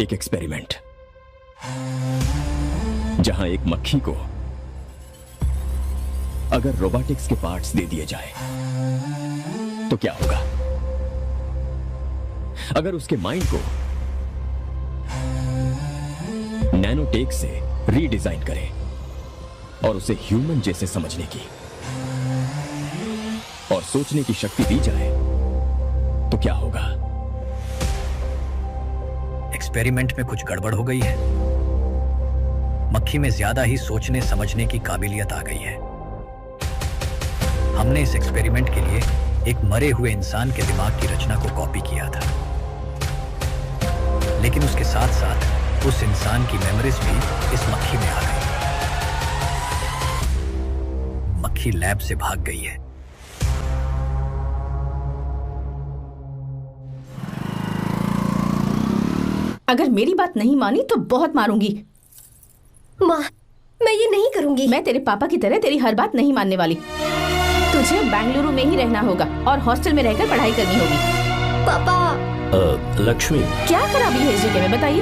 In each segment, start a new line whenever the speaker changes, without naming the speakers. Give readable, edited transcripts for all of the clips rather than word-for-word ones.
एक एक्सपेरिमेंट जहां एक मक्खी को अगर रोबोटिक्स के पार्ट्स दे दिए जाए तो क्या होगा? अगर उसके माइंड को नैनोटेक से रीडिजाइन करें और उसे ह्यूमन जैसे समझने की और सोचने की शक्ति दी जाए तो क्या होगा?
एक्सपेरिमेंट में कुछ गड़बड़ हो गई है। मक्खी में ज्यादा ही सोचने समझने की काबिलियत आ गई है। हमने इस एक्सपेरिमेंट के लिए एक मरे हुए इंसान के दिमाग की रचना को कॉपी किया था, लेकिन उसके साथ साथ उस इंसान की मेमोरीज भी इस मक्खी में आ गई। मक्खी लैब से भाग गई है।
अगर मेरी बात नहीं मानी तो बहुत मारूंगी।
माँ, मैं ये नहीं करूंगी।
मैं तेरे पापा की तरह तेरी हर बात नहीं मानने वाली। तुझे बेंगलुरु में ही रहना होगा और हॉस्टल में रहकर पढ़ाई करनी होगी।
पापा।
लक्ष्मी,
क्या खराबी है इस जगह में बताइए?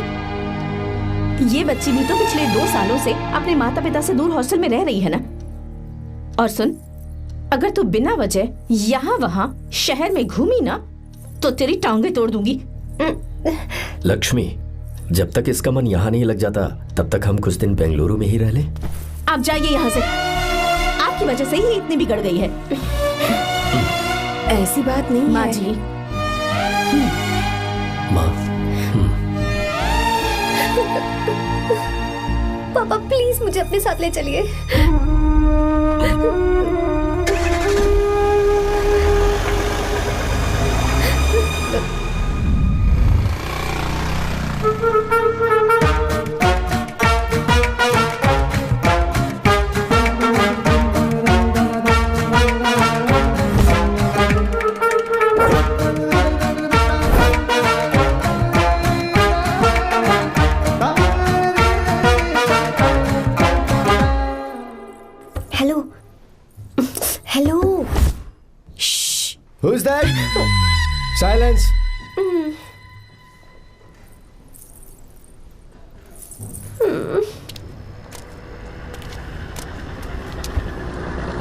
ये बच्ची भी तो पिछले 2 सालों से अपने माता पिता से दूर हॉस्टल में रह रही है ना। और सुन, अगर तू बिना वजह यहाँ वहाँ शहर में घूमी ना तो तेरी टांगें तोड़ दूंगी।
लक्ष्मी, जब तक इसका मन यहाँ नहीं लग जाता तब तक हम कुछ दिन बेंगलुरु में ही रह लें।
आप जाइए यहाँ से। आपकी वजह से ही इतनी बिगड़ गई है।
ऐसी बात नहीं
माँ
है।
जी।
माँ।
पापा प्लीज मुझे अपने साथ ले चलिए। Hello hello.
Who's that? Silence.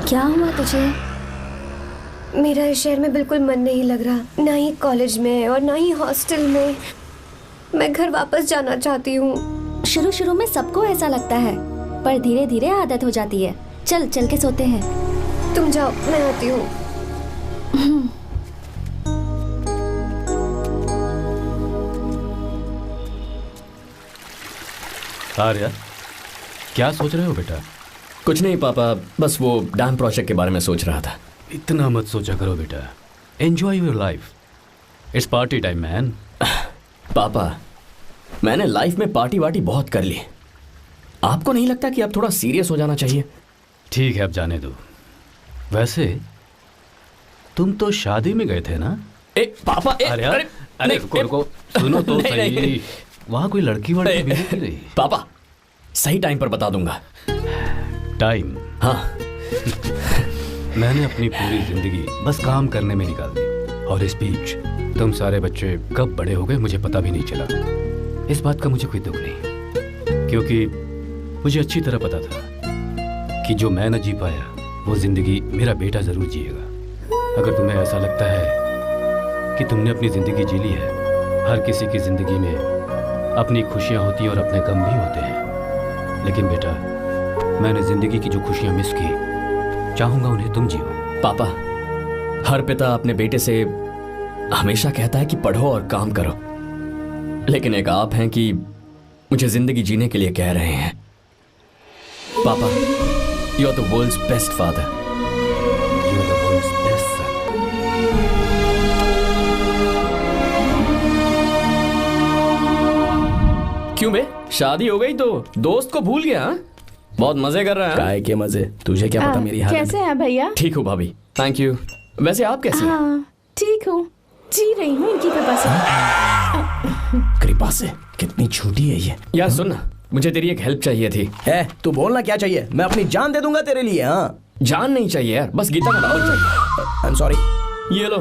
क्या हुआ तुझे? मेरा इस शहर में बिल्कुल मन नहीं लग रहा, ना ही कॉलेज में और ना ही हॉस्टल में। मैं घर वापस जाना चाहती हूँ।
शुरू शुरू में सबको ऐसा लगता है, पर धीरे धीरे आदत हो जाती है। चल चल के सोते हैं।
तुम जाओ, मैं आती हूँ।
आर्या, क्या सोच रहे हो बेटा?
कुछ नहीं पापा, बस वो डैम प्रोजेक्ट के बारे में सोच रहा था।
इतना मत सोचा करो बेटा। Enjoy your life. It's party time man.
पापा, मैंने लाइफ में पार्टी वार्टी बहुत कर ली। आपको नहीं लगता कि अब थोड़ा सीरियस हो जाना चाहिए?
ठीक है, अब जाने दो। वैसे तुम तो शादी में गए थे ना?
पापा,
अरे रुको, सुनो तो सही। वहाँ कोई लड़की वड़की मिली नहीं रही?
पापा, सही टाइम पर बता दूंगा।
टाइम?
हाँ।
मैंने अपनी पूरी जिंदगी बस काम करने में निकाल दी, और इस बीच तुम सारे बच्चे कब बड़े हो गए मुझे पता भी नहीं चला। इस बात का मुझे कोई दुख नहीं, क्योंकि मुझे अच्छी तरह पता था कि जो मैं न जी पाया वो जिंदगी मेरा बेटा जरूर जिएगा। अगर तुम्हें ऐसा लगता है कि तुमने अपनी जिंदगी जी ली है, हर किसी की जिंदगी में अपनी खुशियां होती हैं और अपने गम भी होते हैं, लेकिन बेटा मैंने जिंदगी की जो खुशियां मिस की, चाहूंगा उन्हें तुम जियो।
पापा, हर पिता अपने बेटे से हमेशा कहता है कि पढ़ो और काम करो, लेकिन एक आप हैं कि मुझे जिंदगी जीने के लिए कह रहे हैं। पापा, you are the world's best father.
You are the world's best son.
क्यों बे, शादी हो गई तो दोस्त को भूल गया? बहुत मजे कर रहा है।
काय के मजे, तुझे क्या पता मेरी हालत।
कैसे हैं भैया?
ठीक हूँ भाभी, थैंक यू। वैसे आप कैसे हैं?
हाँ ठीक हूँ, जी रही हूँ इनकी कृपा से।
कृपा से? कितनी झूठी है ये।
यार सुन ना, मुझे तेरी एक हेल्प चाहिए थी।
है, तू बोलना क्या चाहिए? मैं अपनी जान दे दूंगा तेरे लिए। हाँ,
जान नहीं चाहिए यार, बस गीता का नंबर चाहिए।
I am sorry.
ये लो,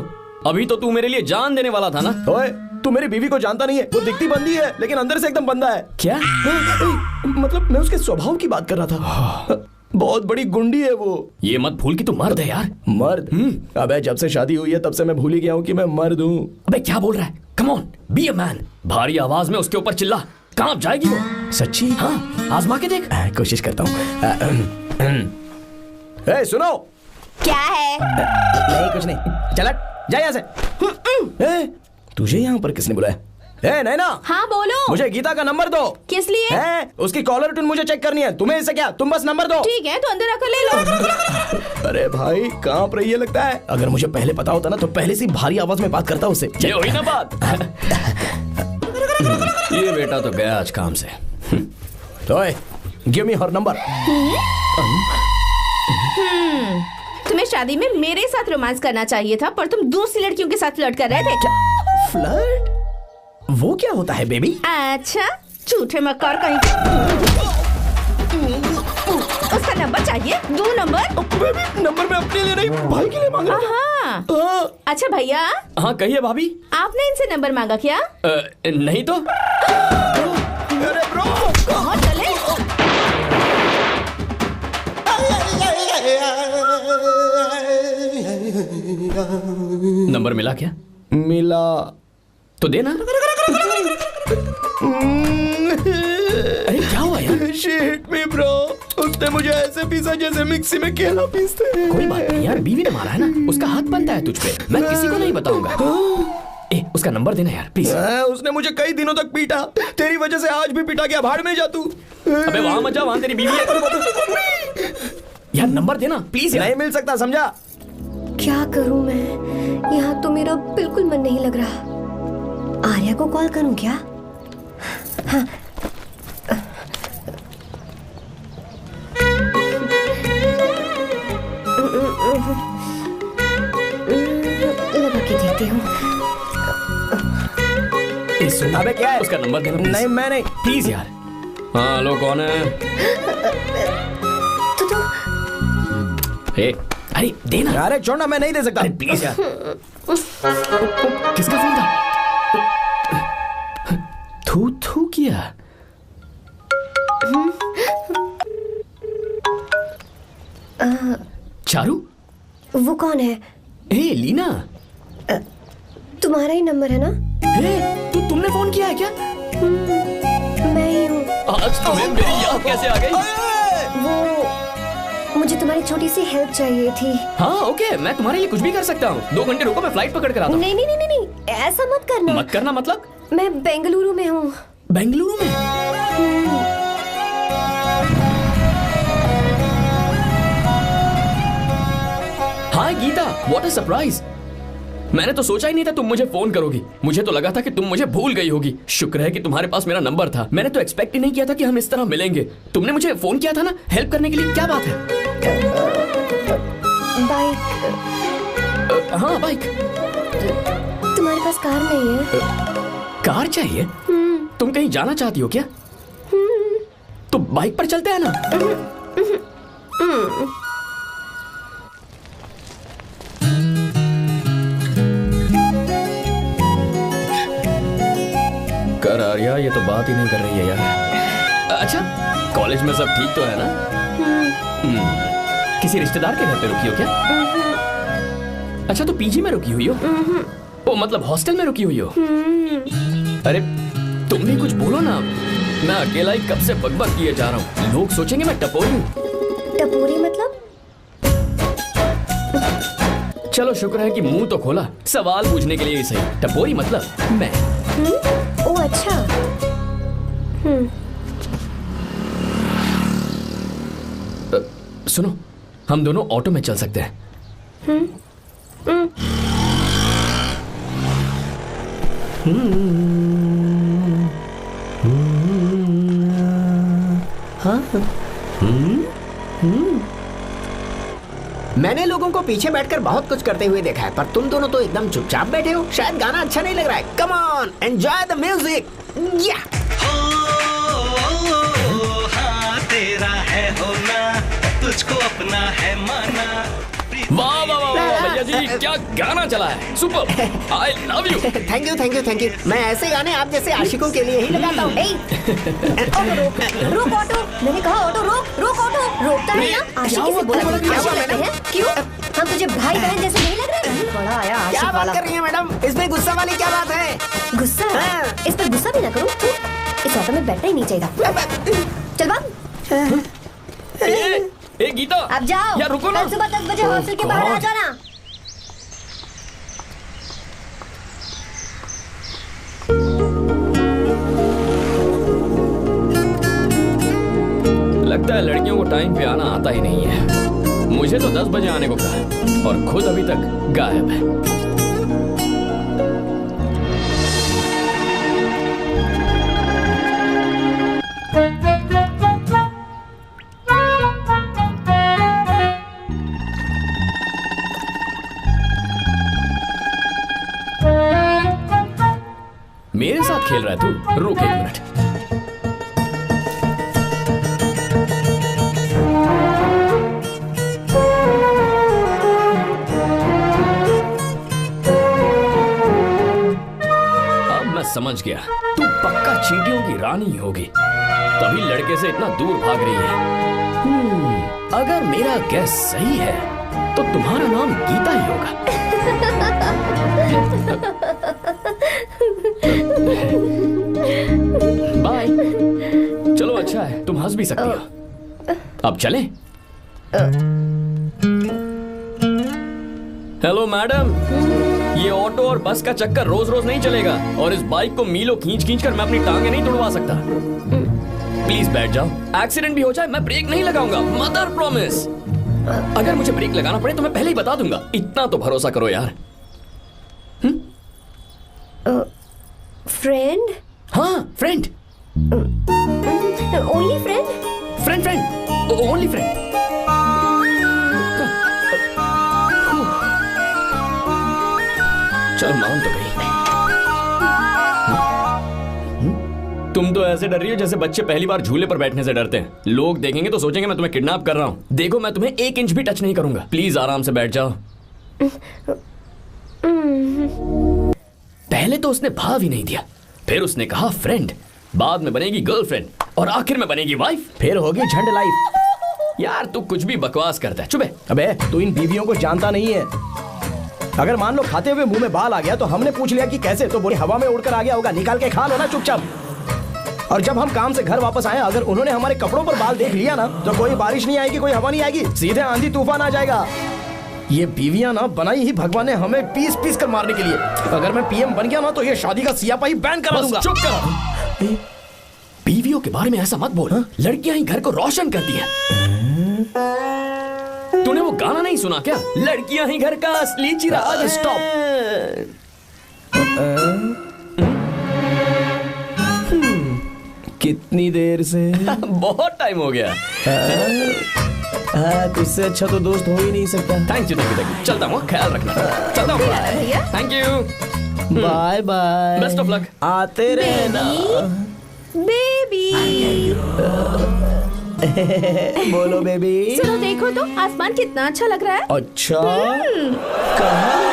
अभी तो तू मेरे लिए जान देने वाला था ना।
ओए, तू मेरी बीवी को जानता नहीं है। वो दिखती बंदी है लेकिन अंदर से एकदम बंदा है।
क्या?
मतलब मैं उसके स्वभाव की बात कर रहा था। बहुत बड़ी गुंडी है वो।
ये मत भूल कि तू मर्द है यार।
मर्द? अबे जब से शादी हुई है तब से मैं भूल ही गया हूँ कि मैं मर्द हूँ।
अबे क्या बोल रहा है? Come on, be a man. भारी आवाज में उसके ऊपर चिल्ला। कहाँ जाएगी वो?
सच्ची?
हाँ, आजमा के देख।
कोशिश करता हूँ। सुनो।
क्या है?
नहीं कुछ नहीं, चल जा यहाँ से। तुझे यहाँ पर किसने बुलाया? नैना।
हाँ बोलो।
मुझे गीता का नंबर दो।
किस लिए?
उसकी कॉलर ट्यून मुझे चेक करनी है। तुम्हें इससे क्या, तुम बस नंबर दो।
ठीक है तो अंदर आकर ले लो।
अरे भाई कांप रही है लगता है। अगर मुझे पहले पता होता ना तो पहले से भारी आवाज में बात करता उससे।
ये हुई ना बात। ये बेटा तो गया आज काम से।
ओए, गिव मी हर नंबर।
तुम्हें शादी में मेरे साथ रोमांस करना चाहिए था, पर तुम दूसरी लड़कियों के साथ फ्लर्ट कर रहे थे।
फ्लर्ट? वो क्या होता है बेबी?
अच्छा, झूठे मक्कार कहीं। उसका नंबर चाहिए? दो नंबर।
बेबी नंबर मैं अपने लिए नहीं भाई के लिए मांग रहा हूं।
हाँ। अच्छा भैया।
हाँ कहिए भाभी।
आपने इनसे नंबर मांगा क्या?
नहीं तो।
अरे ब्रो,
कहाँ चले?
नंबर मिला क्या?
मिला
तो देना। अरे क्या हुआ यार?
शिट मी ब्रो, उसने मुझे ऐसे पीसा जैसे मिक्सी में केला पीसते हैं।
कोई बात नहीं यार, बीवी ने मारा है ना, उसका हाथ बनता है तुझ पे। मैं किसी को नहीं बताऊंगा। उसका नंबर देना यार प्लीज।
उसने मुझे कई दिनों तक पीटा। तेरी वजह से आज भी पीटा गया। भाड़ में जा तू।
अबे वहां मत जा, वहां तेरी बीवी है। यार नंबर देना प्लीज यार।
नहीं मिल सकता, समझा?
क्या करूं मैं? यहाँ तो मेरा बिल्कुल मन नहीं लग रहा। आर्या को कॉल करूं क्या? हाँ। लगा के देती हूँ।
अबे क्या है?
उसका नंबर देना please।
नहीं मैं नहीं।
प्लीज यार। हाँ हेलो, कौन है?
तो
अरे देना।
अरे छोड़ना, मैं नहीं दे सकता।
अरे प्लीज यार। किसका फोन था? थू थू किया। चारू?
वो कौन है?
लीना।
तुम्हारा ही नंबर है ना?
तुमने फोन किया है क्या?
मैं ही हूँ।
आज तुम्हें मेरी याद कैसे आ गई?
वो मुझे तुम्हारी छोटी सी हेल्प चाहिए थी।
हाँ ओके, मैं तुम्हारे लिए कुछ भी कर सकता हूँ। 2 घंटे रुको, मैं फ्लाइट पकड़ कर आता हूँ।
नहीं नहीं नहीं नहीं, ऐसा मत करना।
मत करना मतलब?
मैं बेंगलुरु में हूँ।
बेंगलुरु में? हाय गीता, व्हाट अ सरप्राइज। मैंने तो सोचा ही नहीं था तुम मुझे फोन करोगी। मुझे तो लगा था कि तुम मुझे भूल गई होगी। शुक्र है कि तुम्हारे पास मेरा नंबर था। मैंने तो एक्सपेक्ट ही नहीं किया था कि हम इस तरह मिलेंगे। तुमने मुझे फोन किया था ना हेल्प करने के लिए। क्या बात है?
बाइक।
हाँ बाइक।
तुम्हारे पास कार नहीं है?
कार चाहिए? तुम कहीं जाना चाहती हो क्या? तो बाइक पर चलते हैं ना। कर आर्या, ये तो बात ही नहीं कर रही है यार। अच्छा, कॉलेज में सब ठीक तो है ना? किसी रिश्तेदार के घर पे रुकी हो क्या? अच्छा, तो पीजी में रुकी हुई हो? ओ मतलब हॉस्टल में रुकी हुई हो? अरे तुम भी कुछ बोलो ना। मैं अकेला ही कब से बकबक किए जा रहा हूँ। लोग सोचेंगे मैं टपोरी हूँ।
टपोरी मतलब?
चलो शुक्र है कि मुंह तो खोला। सवाल पूछने के लिए ही सही। टपोरी मतलब मैं।
ओ अच्छा।
सुनो, हम दोनों ऑटो में चल सकते हैं।
मैंने लोगों को पीछे बैठकर बहुत कुछ करते हुए देखा है, पर तुम दोनों तो एकदम चुपचाप बैठे हो। शायद गाना अच्छा नहीं लग रहा है। Come on, enjoy the music. या
हाँ तेरा है होना, तुझको अपना है माना।
वाह वाह वाह वाह, भैया जी क्या गाना चला है, super, I love you.
Thank you thank you thank you. मैं ऐसे गाने आप जैसे आशिकों के लिए ही लगाता हूँ।
ऑटो रोक ऑटो, मैंने कहा ऑटो रोक रोक ऑटो। रोकता है ना, आशिकी से बोला है। क्यों हम तुझे भाई बहन जैसे नहीं लग रहे? बड़ा आया आशिक
क्या
वाला।
बात कर रही है मैडम, इसमें गुस्सा वाली क्या बात है?
गुस्सा? इस पर गुस्सा भी ना करूं। इस ऑटो में बैठना ही नहीं चाहिए था। चल भाग।
ए गीता,
अब जाओ।
यार रुको ना।
कल सुबह 10 बजे हॉस्टल के बाहर आ जाना।
लगता है लड़कियों को टाइम पे आना आता ही नहीं है। मुझे तो 10 बजे आने को कहा और खुद अभी तक गायब है। मेरे साथ खेल रहा है तू? रुक 1 मिनट। समझ गया, तू पक्का चींटियों की रानी होगी, तभी लड़के से इतना दूर भाग रही है। अगर मेरा गैस सही है तो तुम्हारा नाम गीता ही होगा। बाय। चलो अच्छा है, तुम हंस भी सकती हो। अब चलें? हेलो मैडम, ये ऑटो और बस का चक्कर रोज रोज नहीं चलेगा और इस बाइक को मीलों खींच खींच कर मैं अपनी टांगे नहीं तुड़वा सकता। प्लीज बैठ जाओ, एक्सीडेंट भी हो जाए मैं ब्रेक नहीं लगाऊंगा, मदर प्रॉमिस। अगर मुझे ब्रेक लगाना पड़े तो मैं पहले ही बता दूंगा, इतना तो भरोसा करो यार।
फ्रेंड?
हाँ friend.
Only friend?
Friend friend, only friend. चल मान तो गई। तुम तो ऐसे डर रही हो जैसे बच्चे पहली बार झूले पर बैठने से डरते हैं। लोग देखेंगे तो सोचेंगे मैं तुम्हें किडनैप कर रहा हूँ। देखो मैं तुम्हें 1 इंच भी टच नहीं करूंगा, प्लीज आराम से बैठ जाओ। पहले तो उसने भाव ही नहीं दिया, फिर उसने कहा फ्रेंड, बाद में बनेगी गर्लफ्रेंड और आखिर में बनेगी वाइफ,
फिर होगी झंड लाइफ।
यार तू कुछ भी बकवास करता है, चुप है।
अबे तू इन बीवियों को जानता नहीं है। अगर मान लो खाते हुए मुंह में बाल आ गया तो हमने पूछ लिया कि कैसे, तो बोली हवा में उड़कर आ गया होगा, निकाल के खा लो ना चुपचाप। और जब हम काम से घर वापस आए, अगर उन्होंने हमारे कपड़ों पर बाल देख लिया ना तो कोई बारिश नहीं आएगी, कोई हवा नहीं आएगी, सीधे आंधी तूफान आ जाएगा। ये बीवियां ना बनाई ही भगवान ने हमें पीस पीस कर मारने के लिए। अगर मैं पीएम बन गया ना तो ये शादी का सियापाही बैन करा दूंगा।
चुप कर। बीवियों के बारे में ऐसा मत बोल, लड़कियां ही घर को रोशन करती हैं। तूने वो गाना नहीं सुना क्या, लड़कियां ही घर का असली चिराग। स्टॉप।
कितनी देर से?
बहुत टाइम हो गया।
तुझसे अच्छा तो दोस्त हो ही नहीं सकता।
Thank you thank you. चलता हूँ, ख्याल रखना। चलता हूँ भैया। Thank you,
bye bye,
best of luck.
आते रहना
बेबी।
बोलो बेबी।
सुनो देखो तो आसमान कितना अच्छा लग रहा है।
अच्छा कहाँ?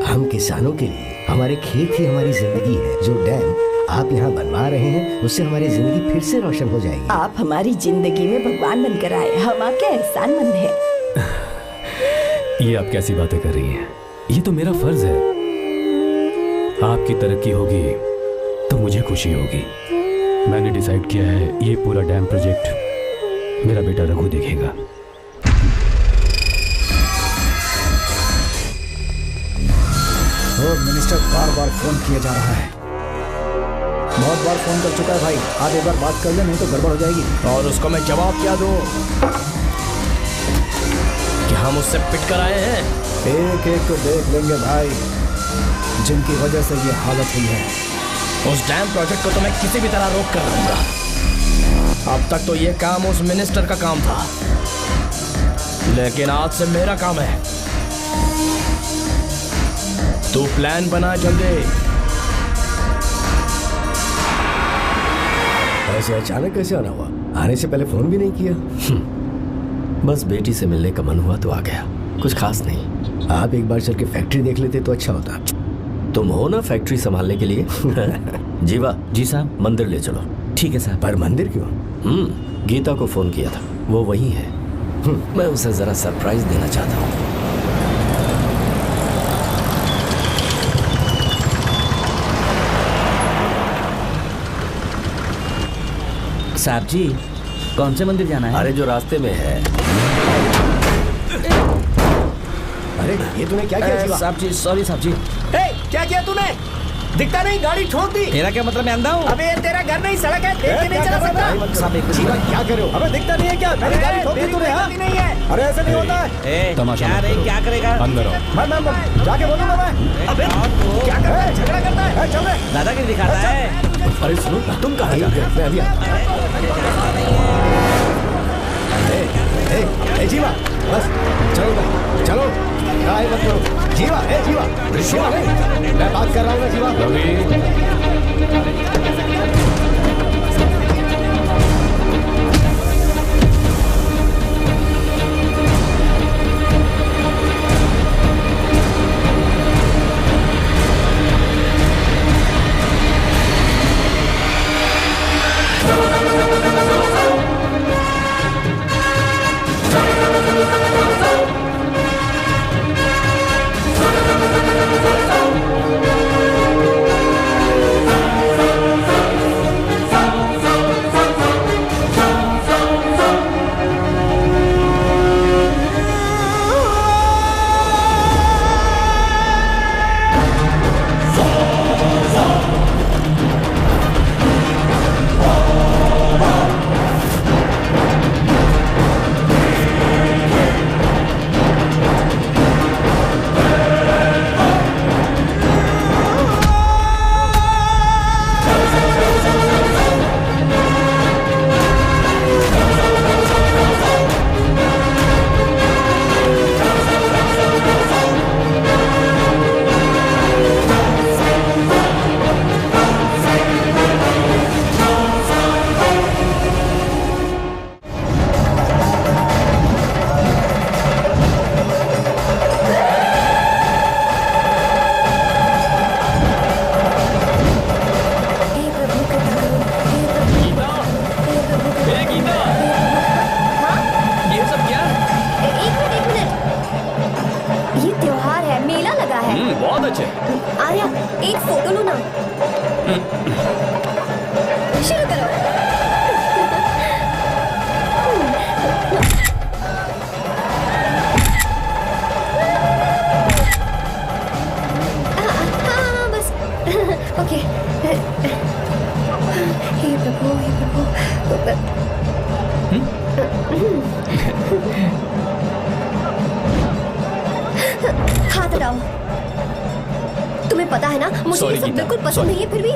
हम किसानों के लिए हमारे खेत ही हमारी जिंदगी है। जो डैम आप यहाँ बनवा रहे हैं उससे हमारी जिंदगी फिर से रोशन हो जाएगी।
आप हमारी जिंदगी में भगवान बनकर आए, हम आपके एहसानमंद हैं।
ये आप कैसी बातें कर रही हैं? ये तो मेरा फर्ज है। आपकी तरक्की होगी तो मुझे खुशी होगी। मैंने डिसाइड किया है ये पूरा डैम प्रोजेक्ट मेरा बेटा रघु देखेगा।
मिनिस्टर बार बार फोन किया जा रहा है। बहुत बार फोन कर चुका है भाई, आप एक बार बात कर ले, नहीं तो गड़बड़ हो जाएगी।
और उसको मैं जवाब क्या दूं कि हम उससे पिट कर आए हैं?
एक एक को देख लेंगे भाई, जिनकी वजह से ये हालत हुई है।
उस डैम प्रोजेक्ट को तो मैं किसी भी तरह रोक कर रहूंगा। अब तक तो ये काम उस मिनिस्टर का काम था, लेकिन आज से मेरा काम है। तू प्लान बना जल्दी।
ऐसे अचानक कैसे आना हुआ? आने से पहले फोन भी नहीं किया?
बस बेटी से मिलने का मन हुआ तो आ गया, कुछ खास नहीं।
आप एक बार चल के फैक्ट्री देख लेते तो अच्छा होता।
तुम हो ना फैक्ट्री संभालने के लिए। जीवा।
जी साहब।
मंदिर ले चलो।
ठीक है साहब।
पर मंदिर क्यों?
गीता को फोन किया था, वो वही है। मैं उसे जरा सरप्राइज देना चाहता हूँ।
साहब जी, कौन से मंदिर जाना है?
अरे जो रास्ते में है।
अरे ये तूने क्या किया?
साहब जी, सॉरी साहब जी।
क्या किया तूने? दिखता नहीं, गाड़ी ठोक दी।
तेरा क्या मतलब, मैं अंधा हूँ?
अबे ये तेरा घर नहीं, सड़क है, देख के नहीं चला सकता।
साहब एक
जीवा क्या करे हो? अबे दिखता नहीं है क्या? मेरी गाड़ी ठोक दी तूने? हाँ
नहीं है।
अरे ऐसे नहीं होता है।
तमाशा
क्या
मत
रे,
करो।
क्या करेगा?
अंदर आओ।
मैं जाके बोलूंगा मैं।
अबे क्या कर रहा है? झगड़ा करता है?
चल रहे
दादागिरी दिखाता है।
अरे सुनो, तुम कहाँ जा रहे हो?
मैं अभी
ए जीवा बस चलो चलो, ट्राई मत करो। जीवा जीवा जीवा नहीं, मैं बात कर रहा हूँ ना जीवा।
बहुत अच्छे।
आर्या, एक फोटो लो ना। शुरू करो। हाँ, बस ओके। हे प्रभु, हे प्रभु। हाथ हटाओ। तुम्हें पता है ना, मुझे ये सब बिल्कुल पसंद नहीं है, फिर भी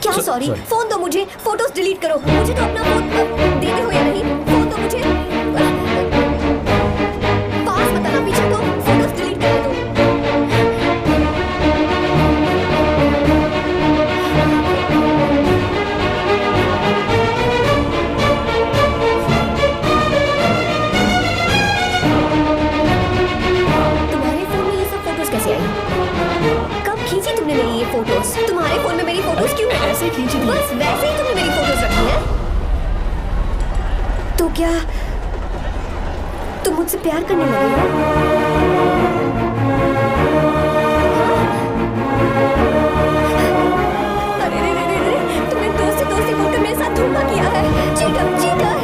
क्या सॉरी? फोन दो मुझे, फोटोज डिलीट करो। मुझे तो अपना फोन देते हो या नहीं? फोन दो मुझे। पास बताना, पीछे तो फोटोज डिलीट कर दो। तुम्हारे फोन में ये सब फोटोज कैसे आई? कब खींची तुमने मेरी ये फोटोज? तुम्हारे फोन में मेरी फोटोज क्यों ऐसे खींची थी? बस वैसे ही तुमने मेरी फोटोज रखी हैं। तो क्या तुम मुझसे प्यार करने लगे हो? अरे रे रे रे रे, तुमने दोस्ती दोस्ती बोलकर मेरे साथ धोखा किया है। चीटर, चीटर,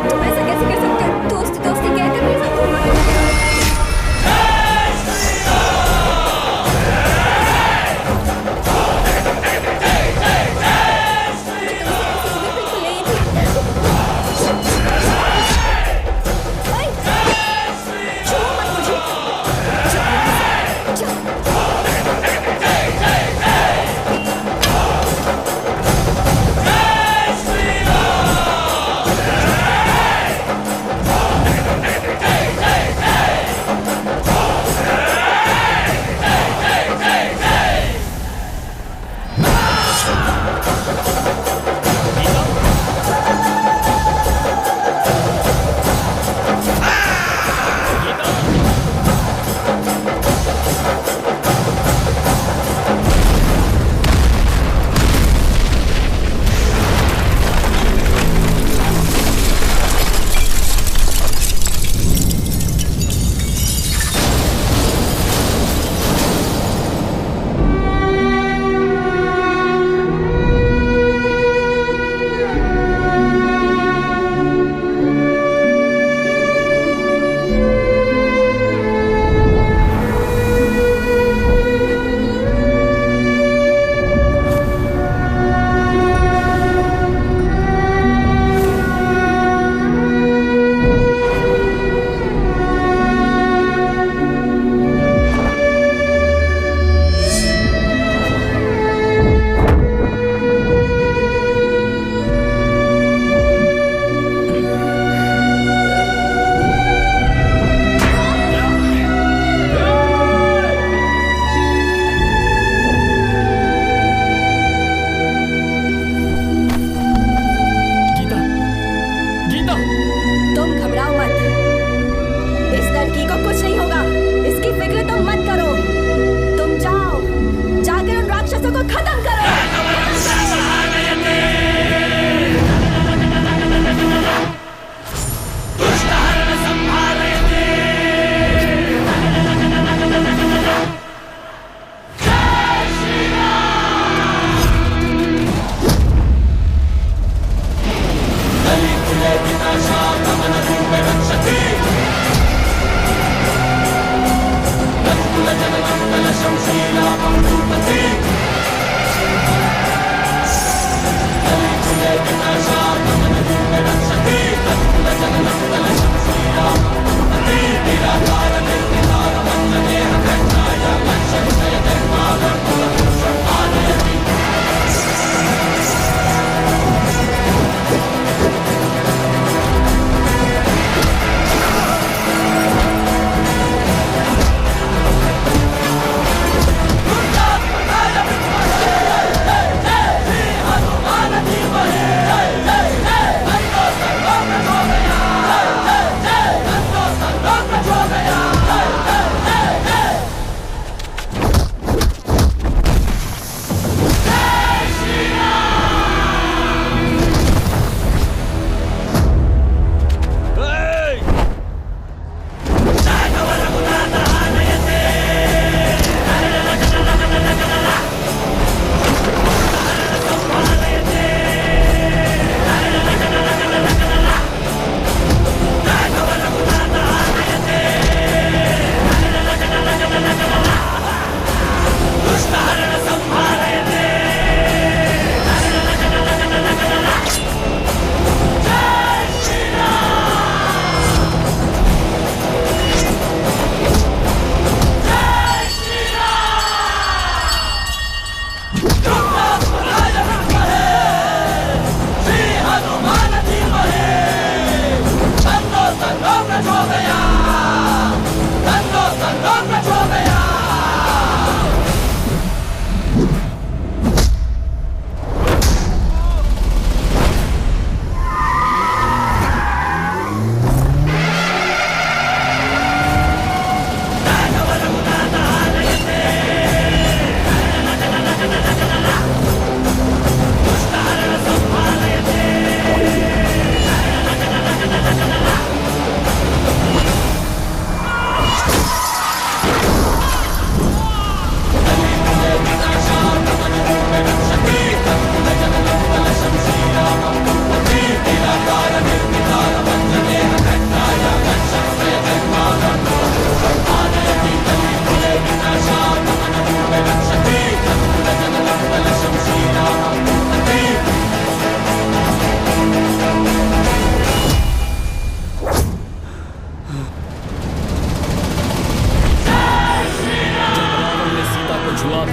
तुम ऐसा कैसे कर सकते हो? दोस्ती दोस्ती कहकर मेरे साथ धोखा किया। छुओ मत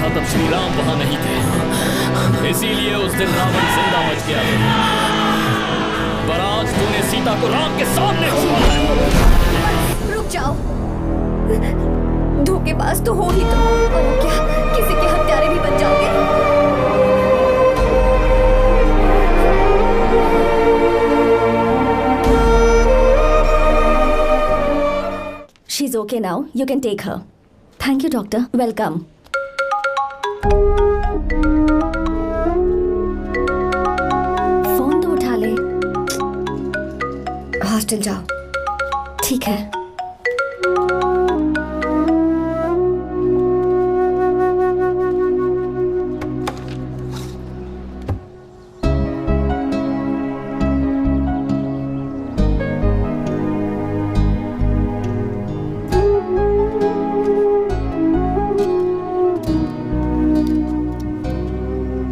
तब श्री राम वहां नहीं थे, इसीलिए उस दिन रावण जिंदा बच गया। पर आज तूने सीता को राम के सामने छुआ है।
रुक जाओ, धोखेबाज तो हो ही तुम, और क्या किसी के हत्यारे भी बन जाओगे?
She's okay now. You can take her. Thank you, doctor. Welcome. Phone तो उठा ले।
हॉस्टल जाओ।
ठीक है।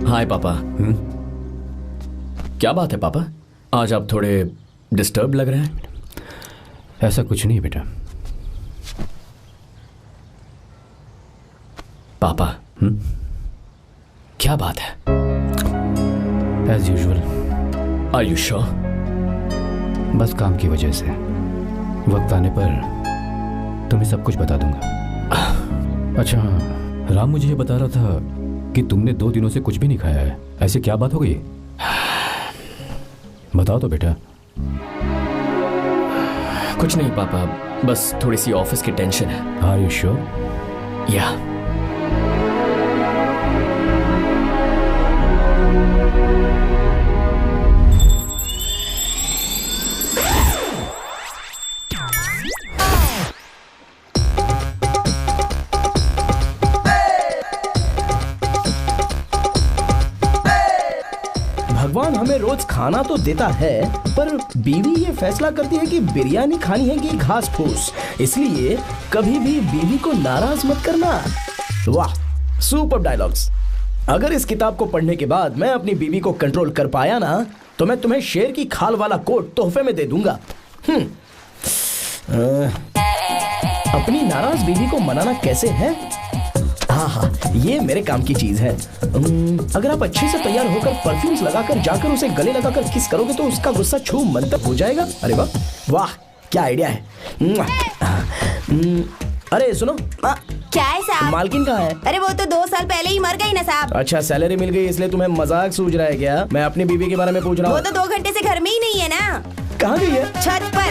हाय पापा। क्या बात है पापा, आज आप थोड़े डिस्टर्ब लग रहे हैं।
ऐसा कुछ नहीं बेटा।
पापा क्या बात है?
As usual.
Are you sure?
बस काम की वजह से वक्त आने पर तुम्हें सब कुछ बता दूंगा। अच्छा हाँ, राम मुझे ये बता रहा था कि तुमने 2 दिनों से कुछ भी नहीं खाया है। ऐसे क्या बात हो गई? बताओ तो बेटा।
कुछ नहीं पापा, बस थोड़ी सी ऑफिस की टेंशन है।
Are you sure?
या।
भगवान हमें रोज खाना तो देता है, पर बीवी ये फैसला करती है कि बिरयानी खानी है कि घास फूस। इसलिए कभी भी बीवी को नाराज मत करना। वाह, सुपर डायलॉग्स। अगर इस किताब को पढ़ने के बाद मैं अपनी बीवी को कंट्रोल कर पाया ना, तो मैं तुम्हें शेर की खाल वाला कोट तोहफे में दे दूंगा। अपनी नाराज बीवी को मनाना कैसे है? हाँ, ये मेरे काम की चीज है। अगर आप अच्छे से तैयार होकर परफ्यूम्स लगाकर जाकर उसे गले लगाकर किस करोगे तो उसका गुस्सा छू मंतक हो जाएगा। अरे वाह वाह, क्या आइडिया है। अरे सुनो।
क्या है साहब?
मालकिन कहाँ है?
अरे वो तो 2 साल पहले ही मर गई ना साहब।
अच्छा, सैलरी मिल गई इसलिए तुम्हें मजाक सूझ रहा है क्या? मैं अपनी बीवी के बारे में पूछ रहा हूँ।
वो तो 2 घंटे से घर में ही नहीं है ना।
कहाँ गई है?
छत पर।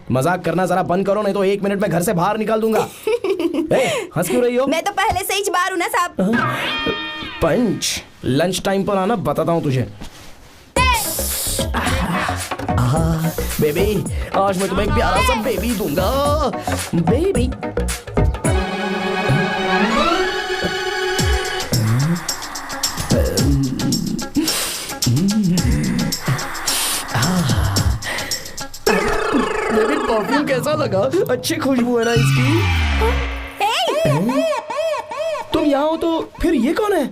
मजाक करना जरा बंद करो, नहीं तो 1 मिनट में घर से बाहर निकाल दूंगा। हंस क्यों रही हो?
मैं तो पहले से ही बाहर हूँ ना साहब।
पंच, लंच टाइम पर आना, बताता हूँ तुझे। बेबी, आज मैं तुम्हें एक प्यारा सा बेबी दूंगा। बेबी परफ्यूम कैसा लगा? अच्छी खुशबू है ना इसकी। तुम यहाँ हो तो फिर ये कौन है?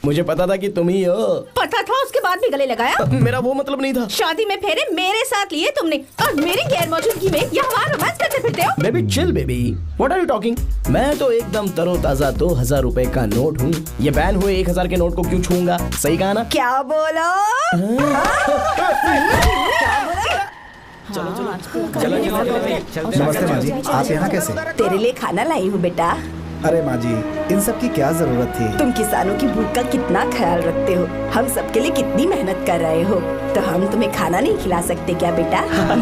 मुझे पता था कि तुम ही हो।
पता था
उसके बाद भी गले लगाया?
मेरा वो मतलब नहीं था।
शादी में फेरे मेरे साथ लिए तुमने और मेरी गैर मौजूदगी में यहाँ रोमांस करते फिरते हो।
Baby chill baby, what are you talking? मैं तो एकदम तरोताजा 2000 रुपए का नोट हूँ। ये बैन हुए 1000 के नोट को क्यों छूंगा? सही कहा ना?
क्या बोलो?
चलो
नमस्ते माँ जी, आप यहाँ कैसे?
तेरे लिए खाना लाई हूँ बेटा।
अरे माँ जी, इन सब की क्या जरूरत थी?
तुम किसानों की भूख का कितना ख्याल रखते हो, हम सबके लिए कितनी मेहनत कर रहे हो, तो हम तुम्हें खाना नहीं खिला सकते क्या बेटा?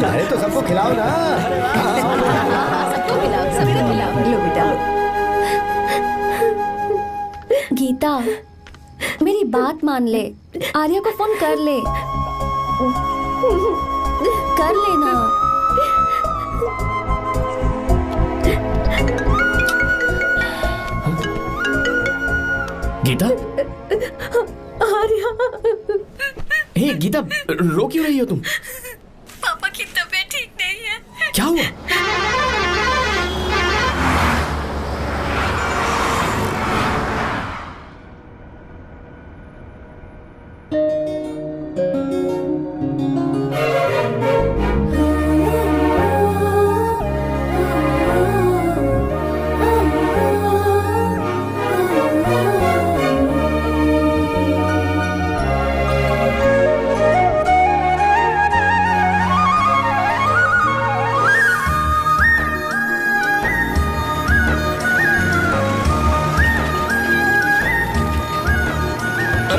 अरे तो सबको खिलाओ ना।
सबको खिलाओ।
लो बेटा लो।
गीता, मेरी बात मान ले, आर्या को फोन कर ले, कर लेना।
गीता,
आर्या,
हे गीता, रो क्यों रही हो तुम?
पापा की तबीयत ठीक नहीं है।
क्या हुआ?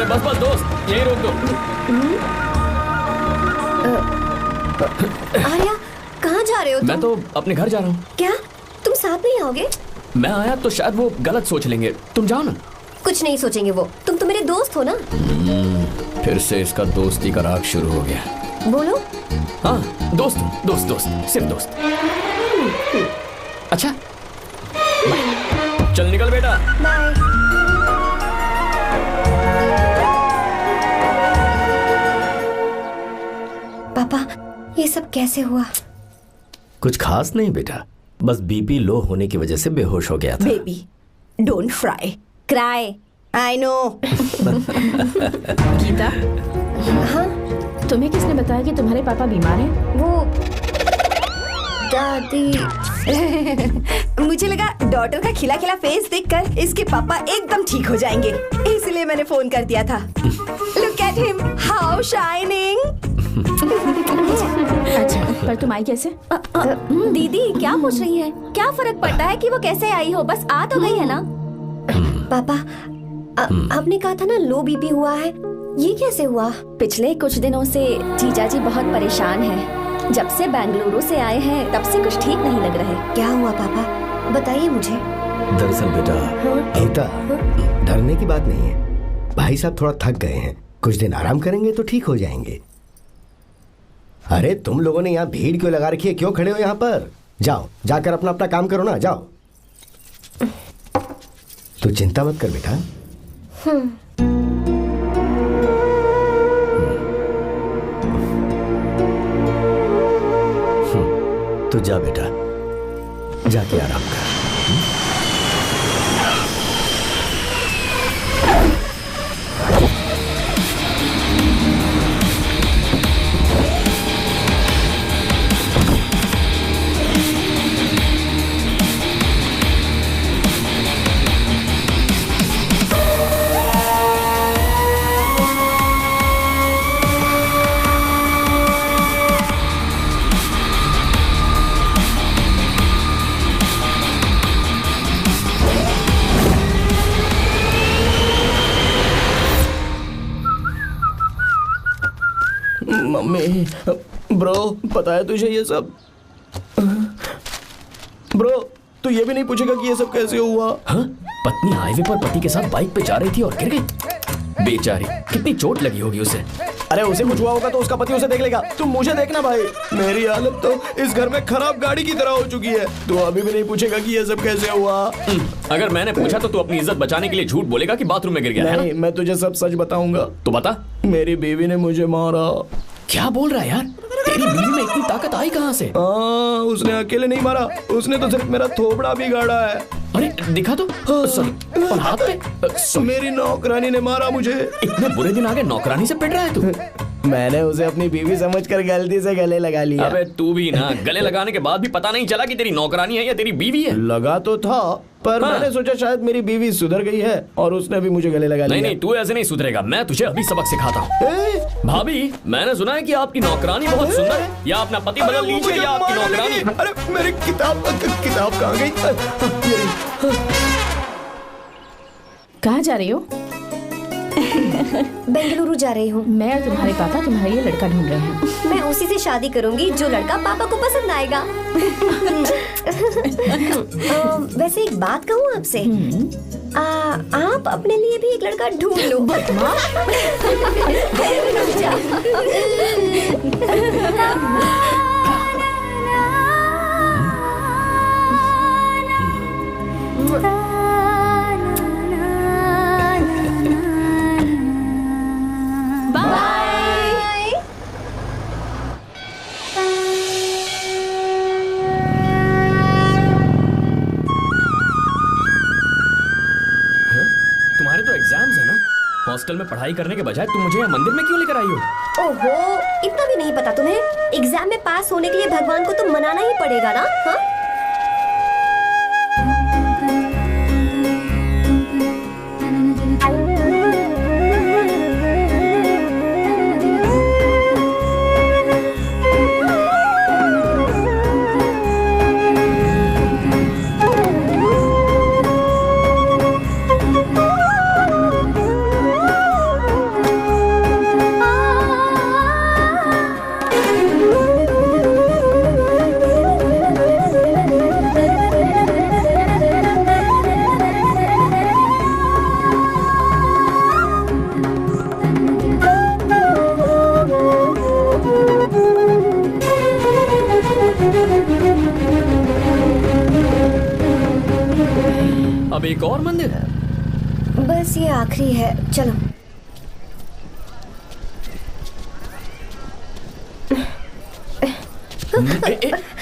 बस बस दोस्त, यही रोक दो।
आर्या, कहाँ जा रहे हो तुम?
मैं तो अपने घर जा रहा हूँ।
क्या तुम साथ नहीं आओगे?
मैं आया तो शायद वो गलत सोच लेंगे, तुम जाओ ना।
कुछ नहीं सोचेंगे वो, तुम तो मेरे दोस्त हो ना।
फिर से इसका दोस्ती का राग शुरू हो गया।
बोलो।
हाँ, दोस्त दोस्त दोस्त, सिर्फ दोस्त। अच्छा, चल निकल बेटा।
बाय। पापा, ये सब कैसे हुआ?
कुछ खास नहीं बेटा, बस बीपी लो होने की वजह से बेहोश हो गया था।
Baby, don't fry, cry, I know.
Geeta,
हाँ?
तुम्हें किसने बताया कि तुम्हारे पापा बीमार हैं?
वो दादी।
मुझे लगा डॉटर का खिला खिला फेस देखकर इसके पापा एकदम ठीक हो जाएंगे, इसलिए मैंने फोन कर दिया था। Look at him, how shining।
अच्छा, पर तुम आई कैसे?
दीदी क्या पूछ रही है? क्या फर्क पड़ता है कि वो कैसे आई हो, बस आ तो गई है ना।
पापा, आपने कहा था ना लो बीपी हुआ है, ये कैसे हुआ?
पिछले कुछ दिनों से जीजा जी बहुत परेशान हैं। जब से बेंगलुरु से आए हैं तब से कुछ ठीक नहीं लग रहे।
क्या हुआ पापा, बताइए मुझे।
दरअसल बेटा, गीता, डरने की बात नहीं है। भाई साहब थोड़ा थक गए हैं, कुछ दिन आराम करेंगे तो ठीक हो जाएंगे। अरे तुम लोगों ने यहाँ भीड़ क्यों लगा रखी है? क्यों खड़े हो यहाँ पर? जाओ, जाकर अपना अपना काम करो ना, जाओ। तू चिंता मत कर बेटा। तू जा बेटा, जाके आराम कर।
मम्मी, ब्रो, पता है तुझे ये सब? ब्रो, तू ये भी नहीं पूछेगा कि ये सब कैसे हुआ?
हाँ? पत्नी हाईवे पर पति के साथ बाइक पे जा रही थी और गिर गई। बेचारी, कितनी चोट लगी होगी उसे।
अरे उसे कुछ हुआ होगा तो उसका पति उसे देख लेगा, तुम मुझे देखना भाई। मेरी हालत तो इस घर में खराब गाड़ी की तरह हो चुकी है। तू अभी भी नहीं पूछेगा कि ये सब कैसे हुआ?
अगर मैंने पूछा तो तू अपनी इज्जत बचाने के लिए झूठ बोलेगा कि बाथरूम में गिर गया है
नहीं, मैं तुझे सब सच बताऊंगा।
तो बता।
मेरी बीवी ने मुझे मारा।
क्या बोल रहा है यार? तेरी बीवी में इतनी ताकत आई कहाँ से?
उसने अकेले नहीं मारा, उसने तो सिर्फ मेरा थोबड़ा बिगाड़ा है।
अरे दिखा तो। सॉरी, और हाथ पे।
मेरी नौकरानी ने मारा मुझे।
इतने बुरे दिन आ गए, नौकरानी से पिट रहा है तू?
मैंने उसे अपनी बीवी समझकर गलती से गले लगा लिया।
अबे तू भी ना, गले लगाने के बाद भी पता नहीं चला कि तेरी नौकरानी है या तेरी बीवी है?
लगा तो था, पर मैंने सोचा शायद मेरी बीवी सुधर गई है और उसने भी मुझे गले लगा लिया।
नहीं, तू ऐसे नहीं सुधरेगा, मैं तुझे अभी सबक सिखाता हूँ। भाभी, मैंने सुना है कि आपकी नौकरानी बहुत सुंदर है, या अपना पति बदल लीजिए या आपकी नौकरानी।
अरे मेरी किताब कहाँ गई?
कहाँ जा रही हो?
बेंगलुरु जा रही हूँ।
मैं और तुम्हारे पापा तुम्हारे लिए लड़का ढूंढ रहे हैं।
मैं उसी से शादी करूंगी जो लड़का पापा को पसंद आएगा। वैसे एक बात कहूँ आपसे, आप अपने लिए भी एक लड़का ढूंढ लो।
बदमाश।
हॉस्टल में पढ़ाई करने के बजाय तुम मुझे यहाँ मंदिर में क्यों लेकर आई हो?
ओहो, इतना भी नहीं पता तुम्हें? एग्जाम में पास होने के लिए भगवान को तो मनाना ही पड़ेगा ना? हाँ?
अब एक और मंदिर?
बस ये आखिरी है, चलो।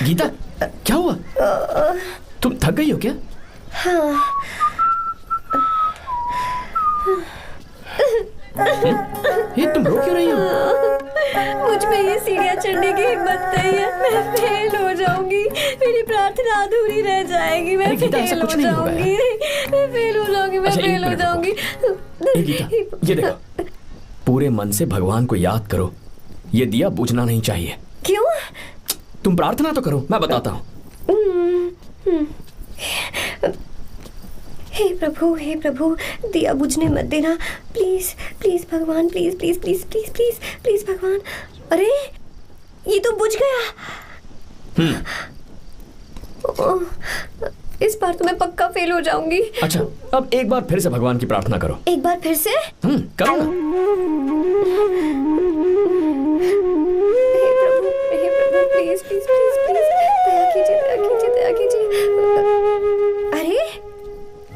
गीता, क्या हुआ? तुम थक गई हो क्या?
हाँ।
ये तुम रो क्यों रही हो?
मुझ में ये सीढ़ियाँ चढ़ने की हिम्मत नहीं है। मैं फेल हो जाऊंगी, मेरी प्रार्थना अधूरी रह जाएगी। मैं फेल हो जाऊंगी, मैं फेल हो जाऊंगी, मैं फेल हो जाऊंगी।
गीता, ये देखो, पूरे मन से भगवान को याद करो। ये दिया बुझना नहीं चाहिए।
क्यों?
तुम प्रार्थना तो करो, मैं बताता हूँ।
हे प्रभु, दिया बुझने मत देना, प्लीज प्लीज भगवान, please please please please please please भगवान। अरे ये तो बुझ गया। इस बार तो मैं पक्का फेल हो जाऊंगी।
अच्छा, अब एक बार फिर से भगवान की प्रार्थना करो।
एक बार फिर से?
करो ना।
हे प्रभु, प्लीज प्लीज प्लीज प्लीज, दया कीजिए, दया कीजिए, दया कीजिए। अरे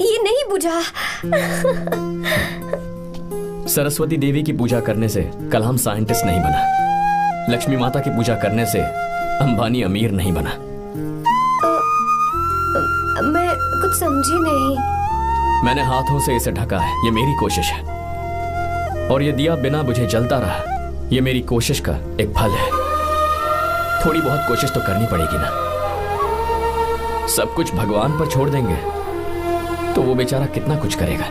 ये नहीं बुझा।
सरस्वती देवी की पूजा करने से कलाम साइंटिस्ट नहीं बना। लक्ष्मी माता की पूजा करने से अंबानी अमीर नहीं बना।
मैं कुछ समझी नहीं।
मैंने हाथों से इसे ढका है, ये मेरी कोशिश है। और ये दिया बिना बुझे जलता रहा, ये मेरी कोशिश का एक फल है। थोड़ी बहुत कोशिश तो करनी पड़ेगी ना। सब कुछ भगवान पर छोड़ देंगे तो वो बेचारा कितना कुछ करेगा।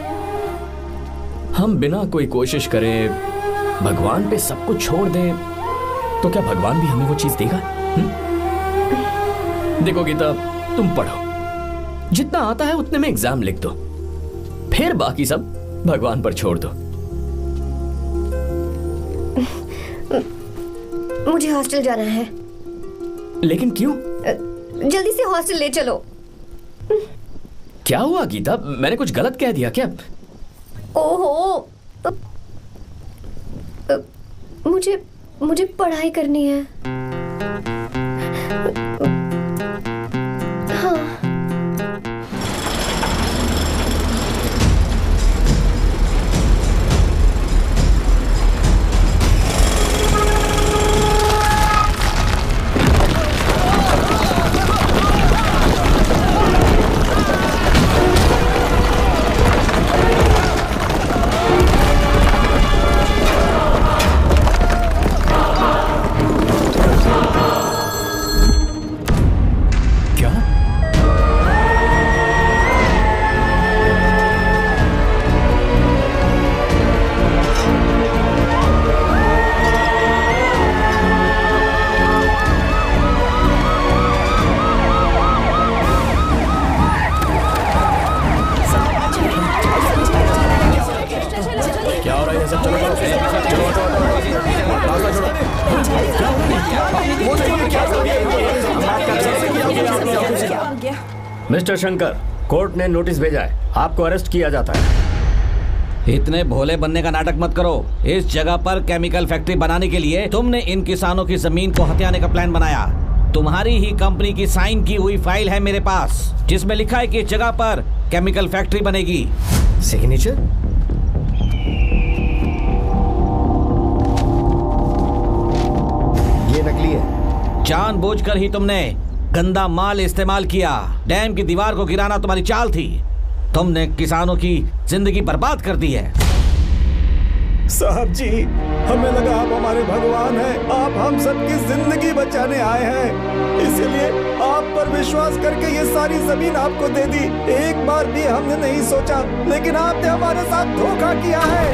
हम बिना कोई कोशिश करें भगवान पे सब कुछ छोड़ दें तो क्या भगवान भी हमें वो चीज देगा? देखो गीता, तुम पढ़ो, जितना आता है उतने में एग्जाम लिख दो, फिर बाकी सब भगवान पर छोड़ दो।
मुझे हॉस्टल जाना है।
लेकिन क्यों?
जल्दी से हॉस्टल ले चलो।
क्या हुआ गीता, मैंने कुछ गलत कह दिया क्या?
ओहो, मुझे पढ़ाई करनी है। हाँ।
मिस्टर शंकर, कोर्ट ने नोटिस भेजा है, आपको अरेस्ट किया जाता है।
इतने भोले बनने का नाटक मत करो। इस जगह पर केमिकल फैक्ट्री बनाने के लिए तुमने इन किसानों की जमीन को हथियाने का प्लान बनाया। तुम्हारी ही कंपनी की साइन की हुई फाइल है मेरे पास, जिसमें लिखा है कि इस जगह पर केमिकल फैक्ट्री बनेगी।
सिग्नेचर? ये नकली है।
जानबूझकर ही तुमने गंदा माल इस्तेमाल किया। डैम की दीवार को गिराना तुम्हारी चाल थी। तुमने किसानों की जिंदगी बर्बाद कर दी है।
साहब जी, हमें लगा आप हमारे भगवान हैं, आप हम सबकी जिंदगी बचाने आए हैं, इसीलिए आप पर विश्वास करके ये सारी जमीन आपको दे दी। एक बार भी हमने नहीं सोचा, लेकिन आपने हमारे साथ धोखा किया है।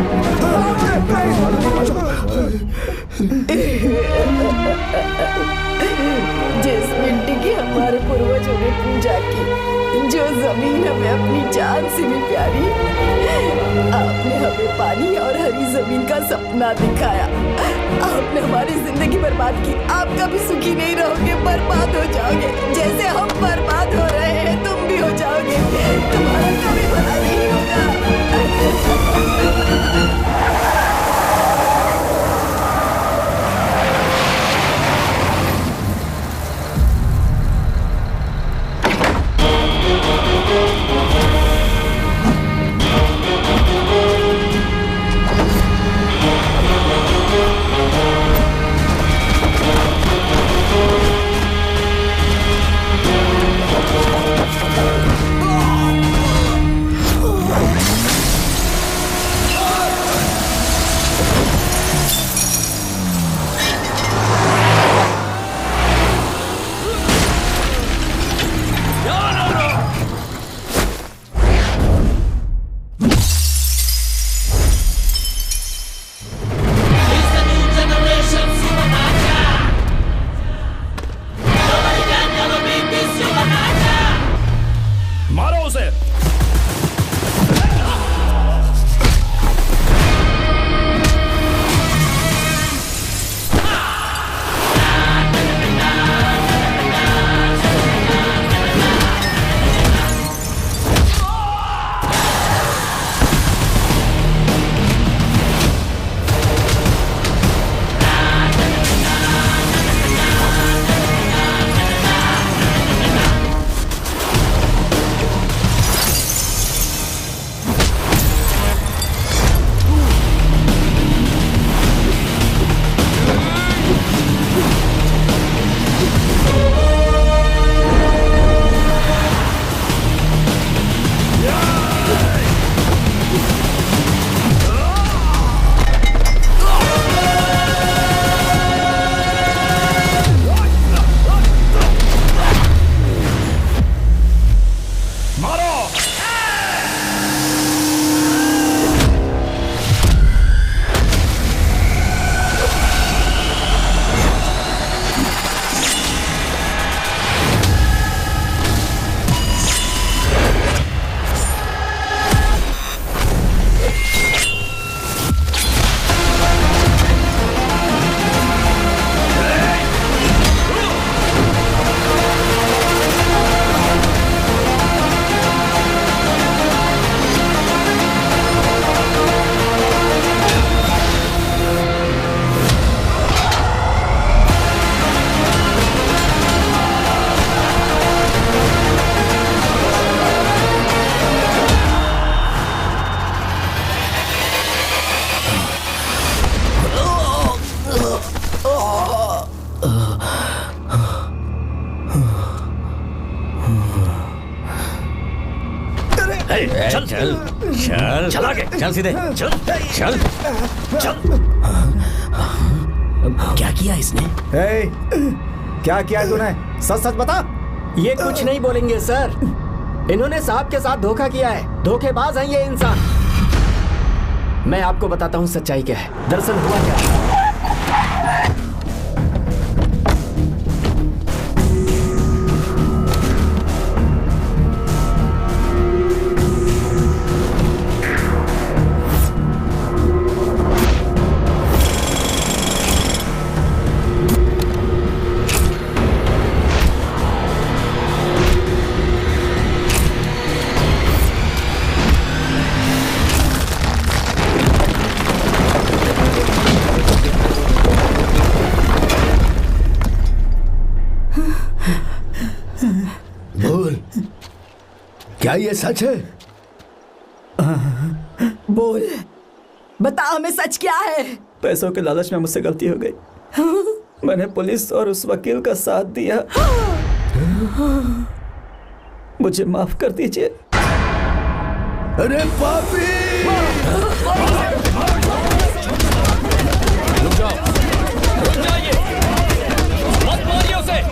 जिस मिट्टी की हमारे पूर्वजों ने पूजा की, जो जमीन हमें अपनी जान से भी प्यारी, आपने हमें पानी और हरी जमीन का सपना दिखाया। आपने हमारी जिंदगी बर्बाद की। आप कभी सुखी नहीं रहोगे, बर्बाद हो जाओगे। जैसे हम बर्बाद हो रहे हैं, तुम भी हो जाओगे। तुम्हारा कभी भला नहीं होगा।
चल चल चल चल आगे चल सीधे चल चल चल।
क्या किया इसने?
क्या किया है तूने? सच सच बता।
ये कुछ नहीं बोलेंगे सर। इन्होंने साहब के साथ धोखा किया है। धोखेबाज हैं ये इंसान। मैं आपको बताता हूँ सच्चाई क्या है। दरअसल हुआ क्या है,
क्या ये सच है?
बोल, बता हमें सच क्या है?
पैसों के लालच में मुझसे गलती हो गई। मैंने पुलिस और उस वकील का साथ दिया। मुझे माफ कर दीजिए।
अरे पापी!
रुक जाओ, रुक जाइए, मत मारिए उसे।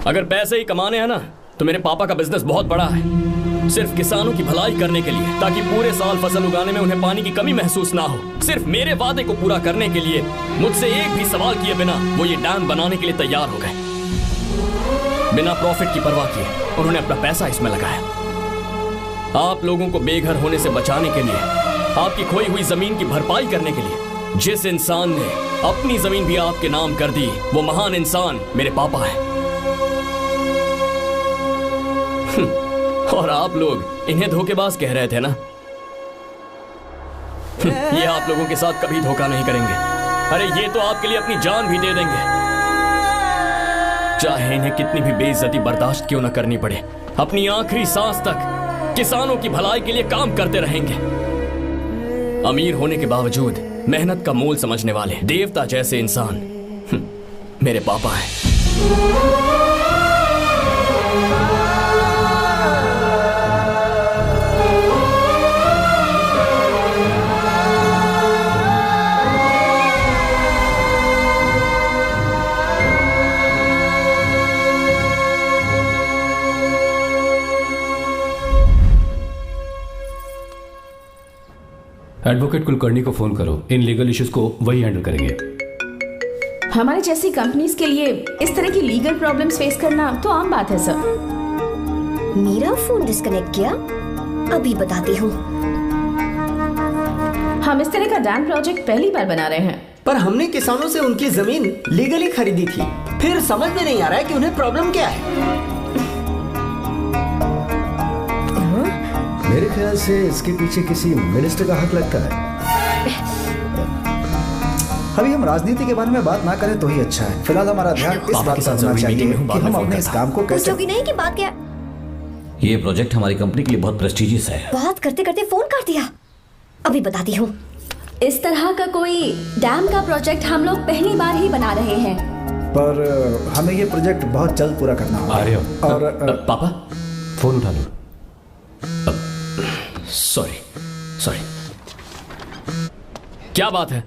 अगर पैसे ही कमाने हैं ना तो मेरे पापा का बिजनेस बहुत बड़ा है, सिर्फ किसानों की भलाई करने के लिए, ताकि पूरे साल फसल उगाने में उन्हें पानी की कमी महसूस ना हो। सिर्फ मेरे वादे को पूरा करने के लिए मुझसे एक भी सवाल किए बिना वो ये डैम बनाने के लिए तैयार हो गए। बिना प्रॉफिट की परवाह किए उन्होंने अपना पैसा इसमें लगाया। आप लोगों को बेघर होने से बचाने के लिए, आपकी खोई हुई जमीन की भरपाई करने के लिए जिस इंसान ने अपनी जमीन भी आपके नाम कर दी, वो महान इंसान मेरे पापा है। और आप लोग इन्हें धोखेबाज कह रहे थे ना? ये आप लोगों के साथ कभी धोखा नहीं करेंगे। अरे ये तो आपके लिए अपनी जान भी दे देंगे, चाहे इन्हें कितनी भी बेइज्जती बर्दाश्त क्यों न करनी पड़े। अपनी आखिरी सांस तक किसानों की भलाई के लिए काम करते रहेंगे। अमीर होने के बावजूद मेहनत का मोल समझने वाले देवता जैसे इंसान मेरे पापा हैं।
एडवोकेट कुलकर्णी को फोन करो, इन लीगल इश्यूज को वही हैंडल करेंगे।
हमारे जैसी कंपनीज के लिए इस तरह की लीगल प्रॉब्लम्स फेस करना तो आम बात है सर।
मेरा फोन डिस्कनेक्ट किया, अभी बताती हूँ।
हम इस तरह का डैम प्रोजेक्ट पहली बार बना रहे हैं।
पर हमने किसानों से उनकी जमीन लीगली खरीदी थी, फिर समझ में नहीं आ रहा है कि उन्हें प्रॉब्लम क्या है।
मेरे ख्याल से इसके पीछे किसी मिनिस्टर का हक लगता है।
अभी हम राजनीति के बारे में बात ना करें तो ही अच्छा है। फिलहाल हमारा ध्यान इस बात पर होना चाहिए कि हम अपने इस काम को कैसे।
पूछोगी नहीं कि बात क्या?
ये प्रोजेक्ट हमारी कंपनी के लिए बहुत प्रेस्टिजियस है।
बात करते करते फोन काट दिया, अभी बताती हूँ।
इस तरह का कोई डैम का प्रोजेक्ट हम लोग पहली बार ही बना रहे हैं,
पर हमें ये प्रोजेक्ट बहुत जल्द पूरा करना होगा।
और
पापा
फोन उठा लो।
सॉरी सॉरी, क्या बात है?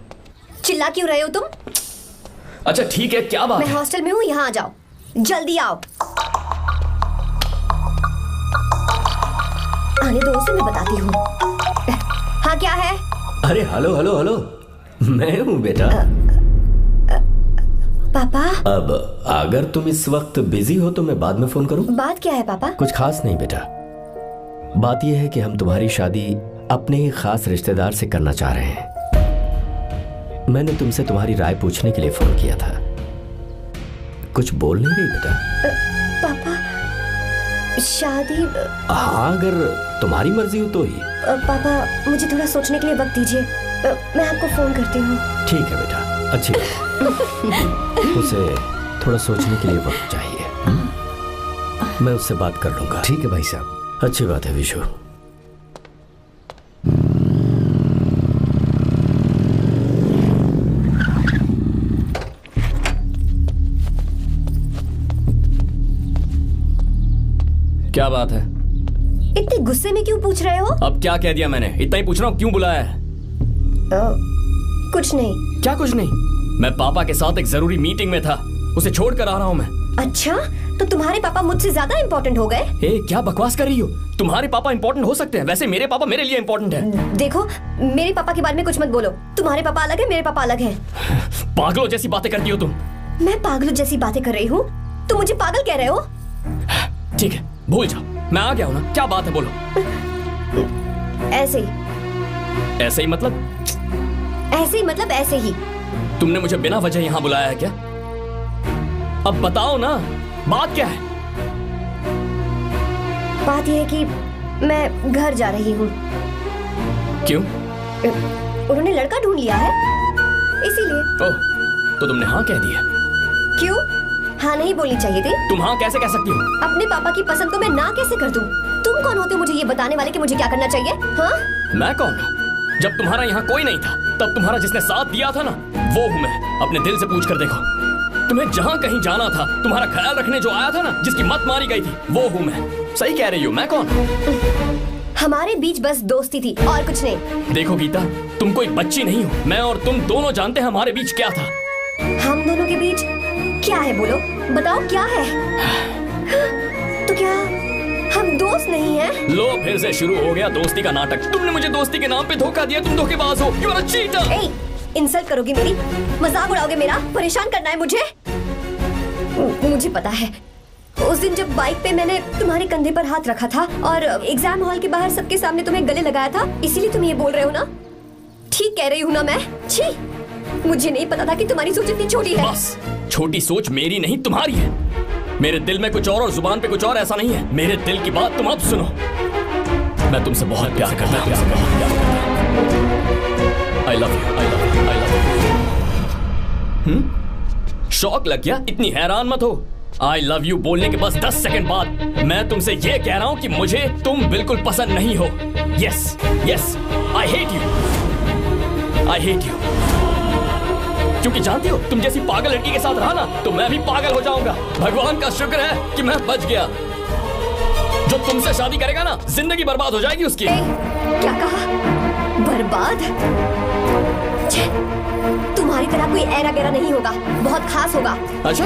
चिल्ला क्यों रहे हो तुम?
अच्छा ठीक है, क्या बात
मैं
है?
हॉस्टल में हूँ, यहाँ आ जाओ, जल्दी आओ। आने दो उसे, मैं बताती हूँ। हाँ क्या है?
अरे हेलो हेलो हेलो, मैं हूँ बेटा।
पापा।
अब अगर तुम इस वक्त बिजी हो तो मैं बाद में फोन करूँ?
बात क्या है पापा?
कुछ खास नहीं बेटा, बात यह है कि हम तुम्हारी शादी अपने ही खास रिश्तेदार से करना चाह रहे हैं। मैंने तुमसे तुम्हारी राय पूछने के लिए फोन किया था। कुछ बोल नहीं रही बेटा?
पापा शादी।
हाँ अगर तुम्हारी मर्जी हो तो ही।
पापा मुझे थोड़ा सोचने के लिए वक्त दीजिए, मैं आपको फोन करती हूँ।
ठीक है बेटा, अच्छी बात। उसे थोड़ा सोचने के लिए वक्त चाहिए। मैं उससे बात कर लूंगा। ठीक है भाई साहब, अच्छी बात है विशु।
क्या बात है?
इतने गुस्से में क्यों पूछ रहे हो?
अब क्या कह दिया मैंने? इतना ही पूछ रहा हूँ, क्यों बुलाया है?
कुछ नहीं।
क्या कुछ नहीं? मैं पापा के साथ एक जरूरी मीटिंग में था, उसे छोड़कर आ रहा हूँ मैं।
अच्छा, तो तुम्हारे पापा मुझसे ज्यादा इम्पोर्टेंट हो गए?
क्या बकवास कर रही हो? तुम्हारे पापा इम्पोर्टेंट हो सकते हैं, वैसे मेरे पापा मेरे लिए इम्पोर्टेंट है।
देखो, मेरे पापा के बारे में कुछ मत बोलो। तुम्हारे पापा अलग है, मेरे पापा अलग है।
पागलों जैसी बातें करती हो तुम।
मैं पागलों जैसी बातें कर रही हूँ? तुम मुझे पागल कह रहे हो?
ठीक है, भूल जाओ, मैं आ गया हूँ ना। क्या बात है, बोलो।
ऐसे ही।
ऐसे ही मतलब?
ऐसे ही मतलब ऐसे ही।
तुमने मुझे बिना वजह यहाँ बुलाया है क्या? अब बताओ ना, बात क्या है?
बात यह है कि मैं घर जा रही हूँ।
क्यों?
उन्होंने लड़का ढूंढ लिया है, इसीलिए।
ओह, तो तुमने हाँ कह दिया?
क्यों? हाँ नहीं बोलनी चाहिए थी।
तुम हाँ कैसे कह सकती हो?
अपने पापा की पसंद को मैं ना कैसे कर दूं? तुम कौन होते हो मुझे ये बताने वाले कि मुझे क्या करना चाहिए? हाँ?
मैं कौन हूँ? जब तुम्हारा यहाँ कोई नहीं था तब तुम्हारा जिसने साथ दिया था ना, वो हूँ मैं। अपने दिल से पूछ कर देखो, तुम्हें जहाँ कहीं जाना था, तुम्हारा ख्याल रखने जो आया था ना, जिसकी मत मारी गई थी, वो हूँ मैं। सही कह रही हो, मैं कौन?
हमारे बीच बस दोस्ती थी और कुछ नहीं।
देखो गीता, तुम कोई बच्ची नहीं हो। मैं और तुम दोनों जानते हैं हमारे बीच क्या था।
हम दोनों के बीच क्या है? बोलो, बताओ क्या है? तो क्या हम दोस्त नहीं हैं?
लो फिर से शुरू हो गया दोस्ती का नाटक। तुमने मुझे दोस्ती के नाम पे धोखा दिया। तुम धोखेबाज हो। You are a cheater.
ए, इंसल्ट करोगी मेरी? मजाक उड़ाओगे मेरा? परेशान करना है मुझे? मुझे पता है, उस दिन जब बाइक पे मैंने तुम्हारे कंधे पर हाथ रखा था और एग्जाम हॉल के बाहर सबके सामने तुम्हें गले लगाया था, इसीलिए तुम ये बोल रहे हो ना? ठीक कह रही हूँ ना मैं? छी, मुझे नहीं पता था कि तुम्हारी सोच इतनी छोटी है।
बस, छोटी सोच मेरी नहीं तुम्हारी है। मेरे दिल में कुछ और जुबान पे कुछ और, ऐसा नहीं है। मेरे दिल की बात तुम अब सुनो। मैं तुमसे बहुत प्यार करता हूँ। I love you, I love you, I love you। शौक लग गया? इतनी हैरान मत हो। I love you बोलने के बस 10 सेकंड बाद मैं तुमसे ये कह रहा हूँ कि मुझे तुम बिल्कुल पसंद नहीं हो। Yes, yes, I hate you, I hate you। क्योंकि जानती हो, तुम जैसी पागल लड़की के साथ रहा ना, तो मैं भी पागल हो जाऊंगा। भगवान का शुक्र है कि मैं बच गया। जो तुमसे शादी करेगा ना, जिंदगी बर्बाद हो जाएगी उसकी।
क्या कहा? बर्बाद? तुम्हारी तरह कोई ऐरा गैरा नहीं होगा, बहुत खास होगा।
अच्छा,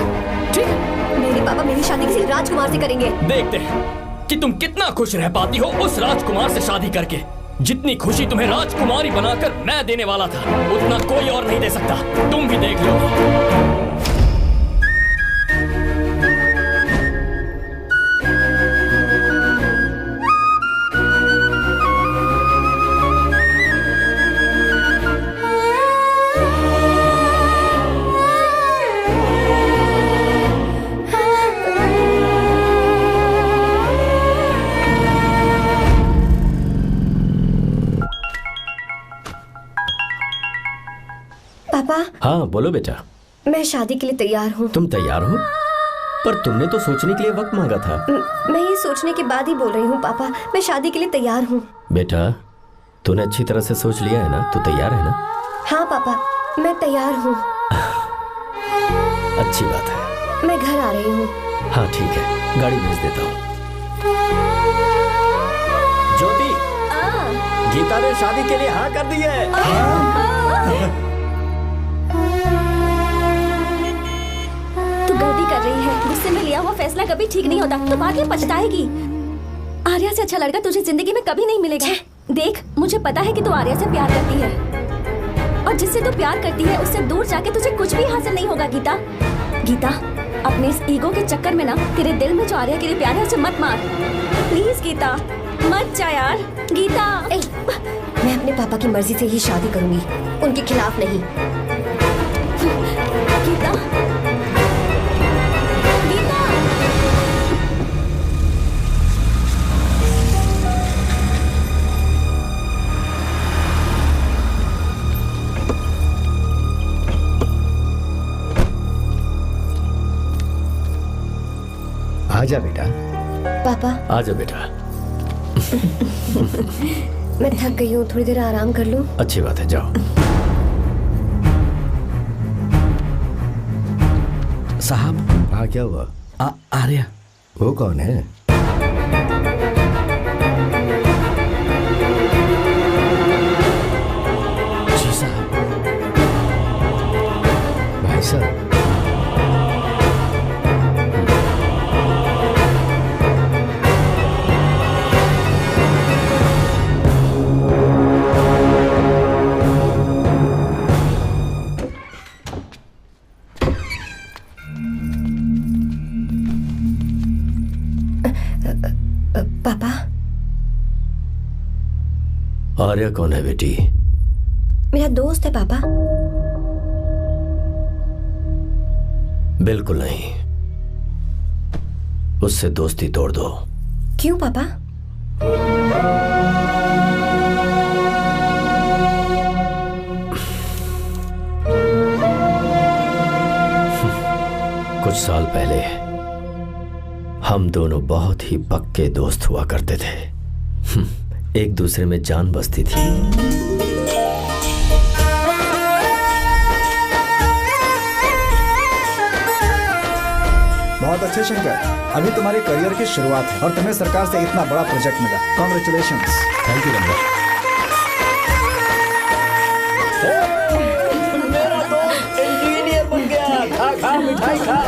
ठीक है।
मेरे पापा मेरी शादी किसी राजकुमार से करेंगे।
देखते हैं कि तुम कितना खुश रह पाती हो उस राजकुमार से शादी करके। जितनी खुशी तुम्हें राजकुमारी बनाकर मैं देने वाला था, उतना कोई और नहीं दे सकता। तुम भी देख लो।
पापा।
हाँ बोलो बेटा।
मैं शादी के लिए तैयार हूँ।
तुम तैयार हो? पर तुमने तो सोचने के लिए वक्त मांगा था।
मैं ये सोचने के बाद ही बोल रही हूँ पापा, मैं शादी के लिए तैयार हूँ।
बेटा, तूने अच्छी तरह से सोच लिया है ना? तू तैयार है ना?
हाँ पापा, मैं तैयार हूँ।
अच्छी बात है।
मैं घर आ रही हूँ।
हाँ ठीक है, गाड़ी भेज देता हूँ।
ज्योति, गीता ने शादी के लिए हाँ कर दी है।
तू गलती कर रही है। गुस्से में लिया हुआ फैसला कभी ठीक नहीं होता, तो बाद में पछताएगी। आर्या से अच्छा लड़का तुझे जिंदगी में कभी नहीं मिलेगा। देख, मुझे पता है कि तू आर्या से प्यार करती है, और जिससे तू प्यार करती है उससे दूर जाके तुझे कुछ भी हासिल नहीं होगा। गीता, गीता, अपने इस ईगो के चक्कर में ना तेरे दिल में जो आर्या के लिए प्यार है उसे मत मार। प्लीज गीता, मत जा यार। गीता,
मैं अपने पापा की मर्जी से ही शादी करूंगी, उनके खिलाफ नहीं।
गीता,
आजा बेटा।
पापा।
आजा बेटा।
मैं थक गई हूँ, थोड़ी देर आराम कर लूँ।
अच्छी बात है, जाओ।
साहब।
हाँ क्या हुआ?
आर्या।
वो कौन है?
जी साहब।
भाई साहब।
पापा।
आर्या कौन है बेटी?
मेरा दोस्त है पापा।
बिल्कुल नहीं, उससे दोस्ती तोड़ दो।
क्यों पापा?
कुछ साल पहले हम दोनों बहुत ही पक्के दोस्त हुआ करते थे। एक दूसरे में जान बसती थी।
बहुत अच्छे शंकर, अभी तुम्हारे करियर की शुरुआत है और तुम्हें सरकार से इतना बड़ा प्रोजेक्ट मिला। कॉन्ग्रेचुलेशंस।
Thank you Ramesh.
मेरा दोस्त इंजीनियर बन गया। खा खा मिठाई खा।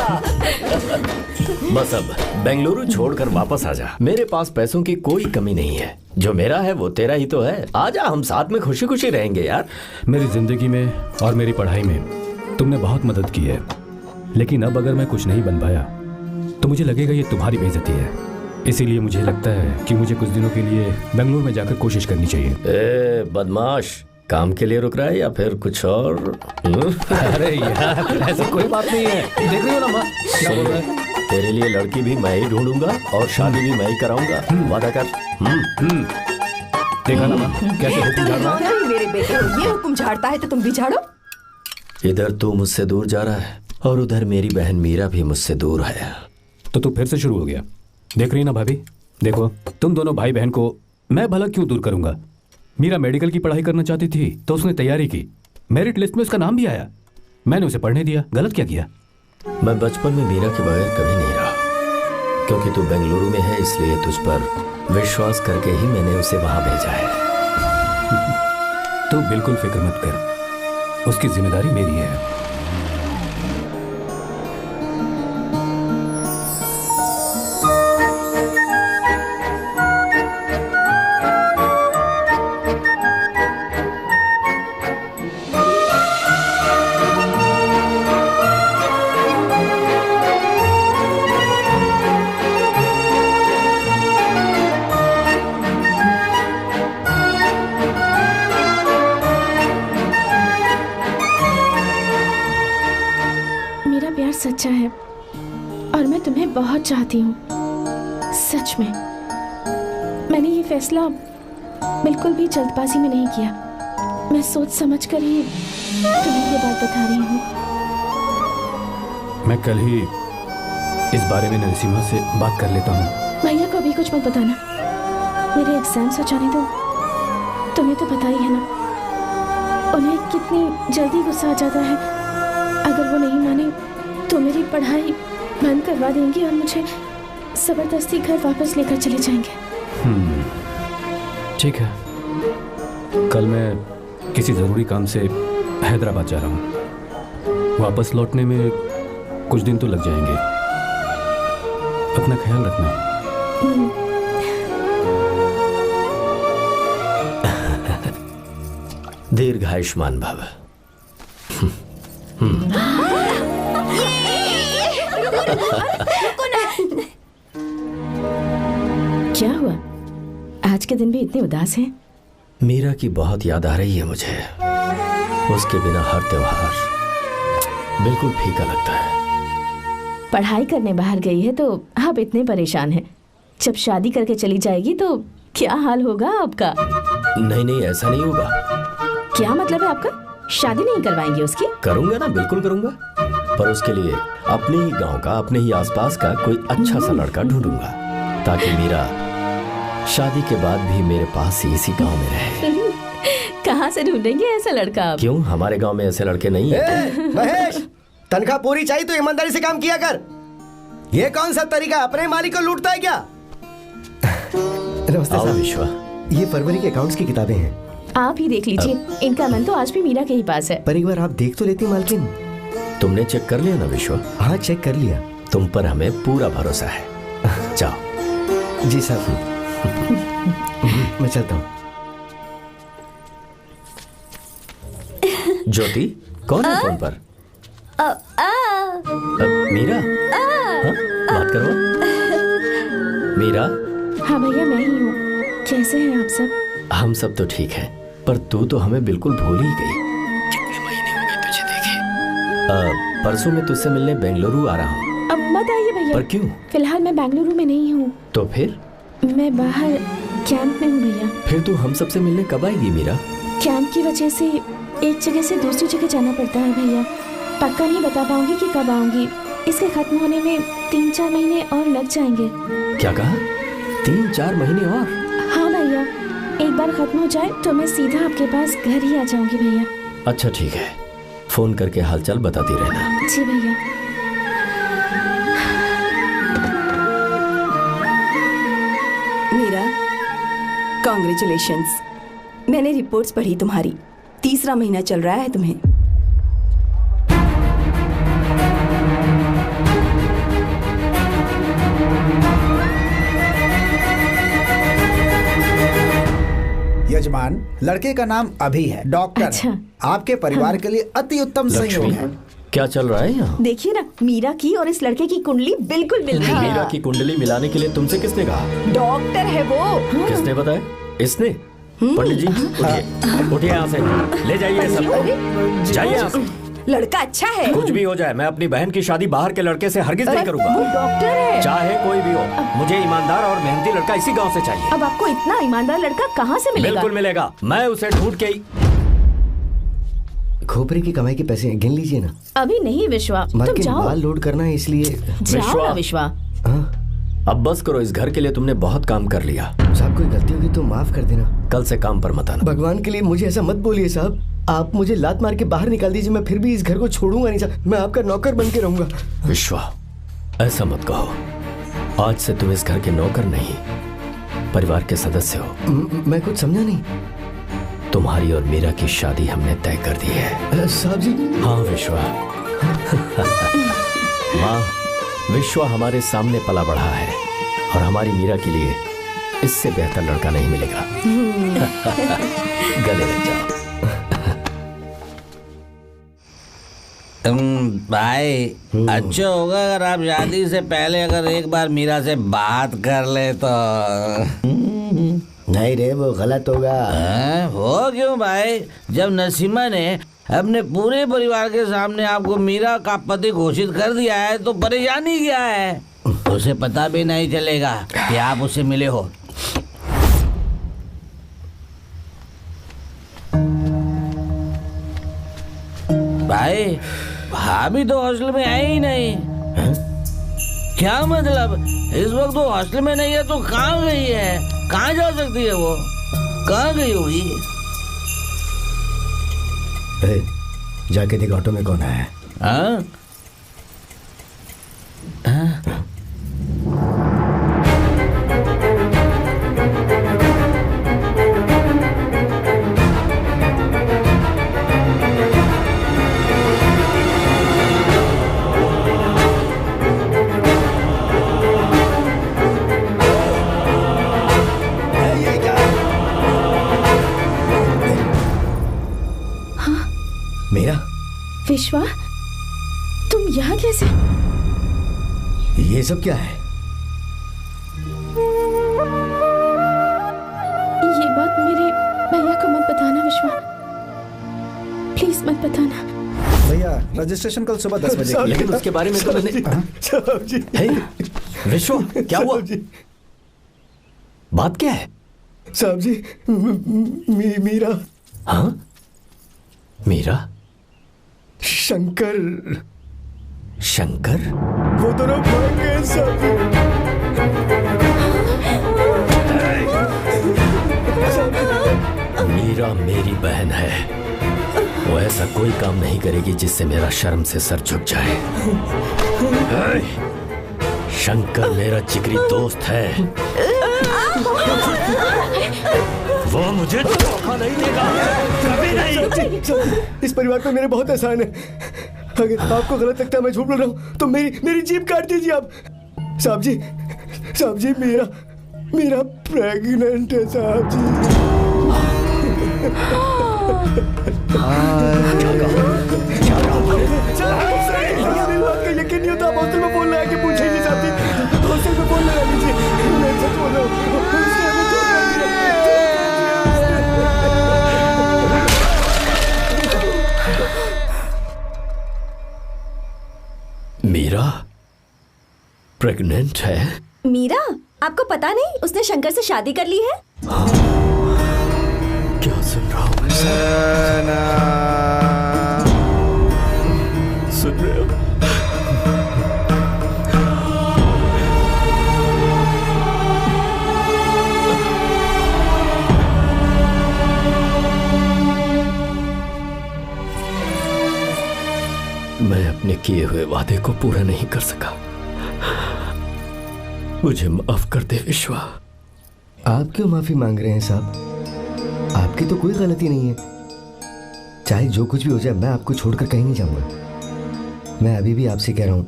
बस अब बेंगलुरु छोड़कर वापस आ जा। मेरे पास पैसों की कोई कमी नहीं है। जो मेरा है वो तेरा ही तो है। आजा, हम साथ में खुशी खुशी रहेंगे यार।
मेरी जिंदगी में और मेरी पढ़ाई में तुमने बहुत मदद की है, लेकिन अब अगर मैं कुछ नहीं बन पाया तो मुझे लगेगा ये तुम्हारी बेइज्जती है। इसीलिए मुझे लगता है कि मुझे कुछ दिनों के लिए बेंगलुरु में जाकर कोशिश करनी चाहिए।
ए बदमाश, काम के लिए रुक रहा है या फिर कुछ और?
अरे यार, ऐसी कोई बात नहीं है। देख रही हो ना माँ, क्या बोल रहा है?
तेरे लिए लड़की भी मैं ही ढूंढूंगा और शादी भी मैं ही कराऊंगा। वादा कर।
देखा ना माँ, कैसे हुक्म झाड़ रहा है?
मेरे बेटे को ये हुक्म झाड़ता है तो तुम भी झाड़ो।
इधर तू मुझसे दूर जा रहा है और उधर मेरी बहन मीरा भी मुझसे दूर है।
तो तू फिर से शुरू हो गया। देख रही ना भाभी, देखो तुम दोनों भाई बहन को मैं भला क्यों दूर करूंगा। मीरा मेडिकल की पढ़ाई करना चाहती थी तो उसने तैयारी की, मेरिट लिस्ट में उसका नाम भी आया, मैंने उसे पढ़ने दिया। गलत क्या किया?
मैं बचपन में मीरा के बगैर कभी नहीं रहा, क्योंकि तू बेंगलुरु में है इसलिए तुझ पर विश्वास करके ही मैंने उसे वहां भेजा है।
तू बिल्कुल फिक्र मत कर, उसकी जिम्मेदारी मेरी है।
सच्चा है और मैं तुम्हें बहुत चाहती हूँ, सच में। मैंने ये फैसला बिल्कुल भी जल्दबाजी में नहीं किया। मैं सोच समझ कर ही तुम्हें ये बात बता रही हूँ।
मैं कल ही इस बारे में नरसिम्हा से बात कर लेता हूँ।
भैया को अभी कुछ मत बताना, मेरे एग्जाम्स हो जाने दो। तुम्हें तो पता ही है ना उन्हें कितनी जल्दी गुस्सा आ जाता है। अगर वो नहीं माने तो मेरी पढ़ाई बंद करवा देंगे और मुझे जबरदस्ती घर वापस लेकर चले जाएंगे।
ठीक है, कल मैं किसी ज़रूरी काम से हैदराबाद जा रहा हूँ। वापस लौटने में कुछ दिन तो लग जाएंगे। अपना ख्याल रखना।
दीर्घायुष्मान भव।
क्या हुआ, आज के दिन भी इतने उदास हैं?
मीरा की बहुत याद आ रही है मुझे। उसके बिना हर त्योहार बिल्कुल फीका लगता है।
पढ़ाई करने बाहर गई है तो आप इतने परेशान हैं। जब शादी करके चली जाएगी तो क्या हाल होगा आपका?
नहीं, ऐसा नहीं होगा।
क्या मतलब है आपका? शादी नहीं करवाएंगे उसकी?
करूंगा ना, बिल्कुल करूंगा, पर उसके लिए अपने ही गांव का, अपने ही आसपास का कोई अच्छा सा लड़का ढूंढूंगा ताकि मीरा शादी के बाद भी मेरे पास ही इसी गांव में रहे।
कहाँ से ढूंढेंगे ऐसा लड़का आप?
क्यों, हमारे गांव में ऐसे लड़के नहीं हैं?
महेश, तनख्वाह पूरी चाहिए तो ईमानदारी से काम किया कर। ये कौन सा तरीका, अपने मालिक को लूटता है क्या?
नमस्ते साहब। विश्वा, ये फरवरी के अकाउंट्स की किताबें हैं,
आप ही देख लीजिए। इनका मन तो आज भी मीरा के ही पास है।
पर एक बार आप देख तो लेती मालकिन। तुमने चेक कर लिया ना विश्वा? हाँ, चेक कर लिया। तुम पर हमें पूरा भरोसा है। जाओ।
जी साहब। मैं चलता हूँ।
ज्योति, कौन है फोन पर? मीरा? हाँ? बात करो। मीरा?
हाँ भैया, मैं ही हूँ। कैसे हैं आप सब?
हम सब तो ठीक हैं, पर तू तो हमें बिल्कुल भूल ही गई। कितने महीने हो गए तुझे देखे। परसों मैं तुझसे मिलने बेंगलुरु आ रहा हूँ।
अब मत आइए भैया।
पर क्यों?
फिलहाल मैं बेंगलुरु में नहीं हूँ।
तो फिर?
मैं बाहर कैंप में हूँ भैया।
फिर तू हम सबसे मिलने कब आएगी मीरा?
कैंप की वजह से एक जगह से दूसरी जगह जाना पड़ता है भैया। पक्का नहीं बता पाऊंगी कि कब आऊंगी। इसके खत्म होने में 3-4 महीने और लग जाएंगे।
क्या कहा? 3-4 महीने और?
हाँ भैया, एक बार खत्म हो जाए तो मैं सीधा आपके पास घर ही आ जाऊंगी भैया।
अच्छा ठीक है, फोन करके हालचाल बताती रहना।
जी भैया।
मीरा, कॉन्ग्रेचुलेशंस। मैंने रिपोर्ट्स पढ़ी तुम्हारी, 3रा महीना चल रहा है तुम्हें।
यजमान, लड़के का नाम अभी है, डॉक्टर।
अच्छा।
आपके परिवार के लिए अति उत्तम संयोग है।
क्या चल रहा है यहाँ?
देखिए ना, मीरा की और इस लड़के की कुंडली बिल्कुल मिल रही है।
मीरा की कुंडली मिलाने के लिए तुमसे किसने कहा?
डॉक्टर है वो।
किसने बताया? इसने? पंडित जी उठिए, उठिए यहाँ से, ले जाइए सब, जाइए यहाँ से।
लड़का अच्छा है।
कुछ भी हो जाए, मैं अपनी बहन की शादी बाहर के लड़के से हरगिज नहीं करूंगा।
वो डॉक्टर है।
चाहे कोई भी हो, मुझे ईमानदार और मेहनती लड़का इसी गांव से चाहिए।
अब आपको इतना ईमानदार लड़का कहाँ से मिलेगा?
बिल्कुल मिलेगा, मैं उसे ढूंढ के ही।
खोपरे की कमाई के पैसे गिन लीजिए ना।
अभी नहीं विश्वा,
मर
तुम
के
जाओ।
बाल लोड करना है इसलिए।
जाओ ना विश्वा।
अब बस करो, इस घर के लिए तुमने बहुत काम कर लिया।
साहब कोई गलती होगी तो माफ कर देना।
कल से काम पर मत आना।
भगवान के लिए मुझे ऐसा मत बोलिए साहब। आप मुझे लात मार के बाहर निकाल दीजिए, मैं फिर भी इस घर को छोड़ूंगा नहीं साहब। मैं आपका नौकर बन के रहूंगा।
विश्वा, ऐसा मत कहो। आज से तुम इस घर के नौकर नहीं, परिवार के सदस्य हो।
मैं कुछ समझा नहीं।
तुम्हारी और मीरा की शादी हमने तय कर दी है।
साहब जी।
हाँ विश्वा। माँ, विश्वा हमारे सामने पला बढ़ा है और हमारी मीरा के लिए इससे बेहतर लड़का नहीं मिलेगा। गले लग जाओ।
भाई, अच्छा होगा अगर आप शादी से पहले अगर एक बार मीरा से बात कर ले तो।
नहीं रे, वो गलत होगा।
हो क्यों भाई? जब नसीमा ने अपने पूरे परिवार के सामने आपको मीरा का पति घोषित कर दिया है तो परेशानी क्या है? उसे पता भी नहीं चलेगा कि आप उससे मिले हो। भाई, भाभी तो हॉस्टल में है ही नहीं। क्या मतलब? इस वक्त वो हॉस्टल में नहीं है तो कहाँ गई है? कहाँ जा सकती है वो? कहाँ गई होगी?
जाके देख ऑटो में कौन है।
हाँ?
मेरा
विश्वा, तुम यहाँ कैसे?
ये सब क्या है?
ये बात मेरे भैया को मत बताना विश्वा, प्लीज मत बताना।
भैया, रजिस्ट्रेशन कल सुबह 10 बजे।
लेकिन उसके बारे में तो मैंने। विश्वा, क्या हुआ? बात क्या है?
साहब जी, मीरा।
हाँ, मीरा?
शंकर।
शंकर?
वो दोनों भाग गए साहब जी।
मीरा मेरी बहन है, वो ऐसा कोई काम नहीं करेगी जिससे मेरा शर्म से सर झुक जाए। शंकर मेरा जिगरी दोस्त है, वो मुझे धोखा नहीं देगा, कभी नहीं।
इस परिवार पे मेरे बहुत एहसान है। अगर आपको गलत लगता है मैं झूठ बोल रहा हूँ तो मेरी जीभ काट दीजिए आप। साहब जी, मेरा प्रेग्नेंट है साहब जी। मेरी बात का यकीन नहीं होता। आप हॉस्टल में फोन लगा के पूछेंगे साहब जी। हॉस्टल में फोन लगा लीजिए, मैं सच बोल रहा हूँ।
मीरा प्रेग्नेंट है?
मीरा, आपको पता नहीं उसने शंकर से शादी कर ली है?
क्या सुन रहा हूँ मैं? सुन रहे हो? किए हुए वादे को पूरा नहीं कर सका। मुझे माफ कर दे विश्वा।
आप क्यों माफी मांग रहे हैं साहब? आपकी तो कोई गलती नहीं है। चाहे जो कुछ भी हो जाए, मैं आपको छोड़कर कहीं नहीं जाऊंगा। मैं अभी भी आपसे कह रहा हूं,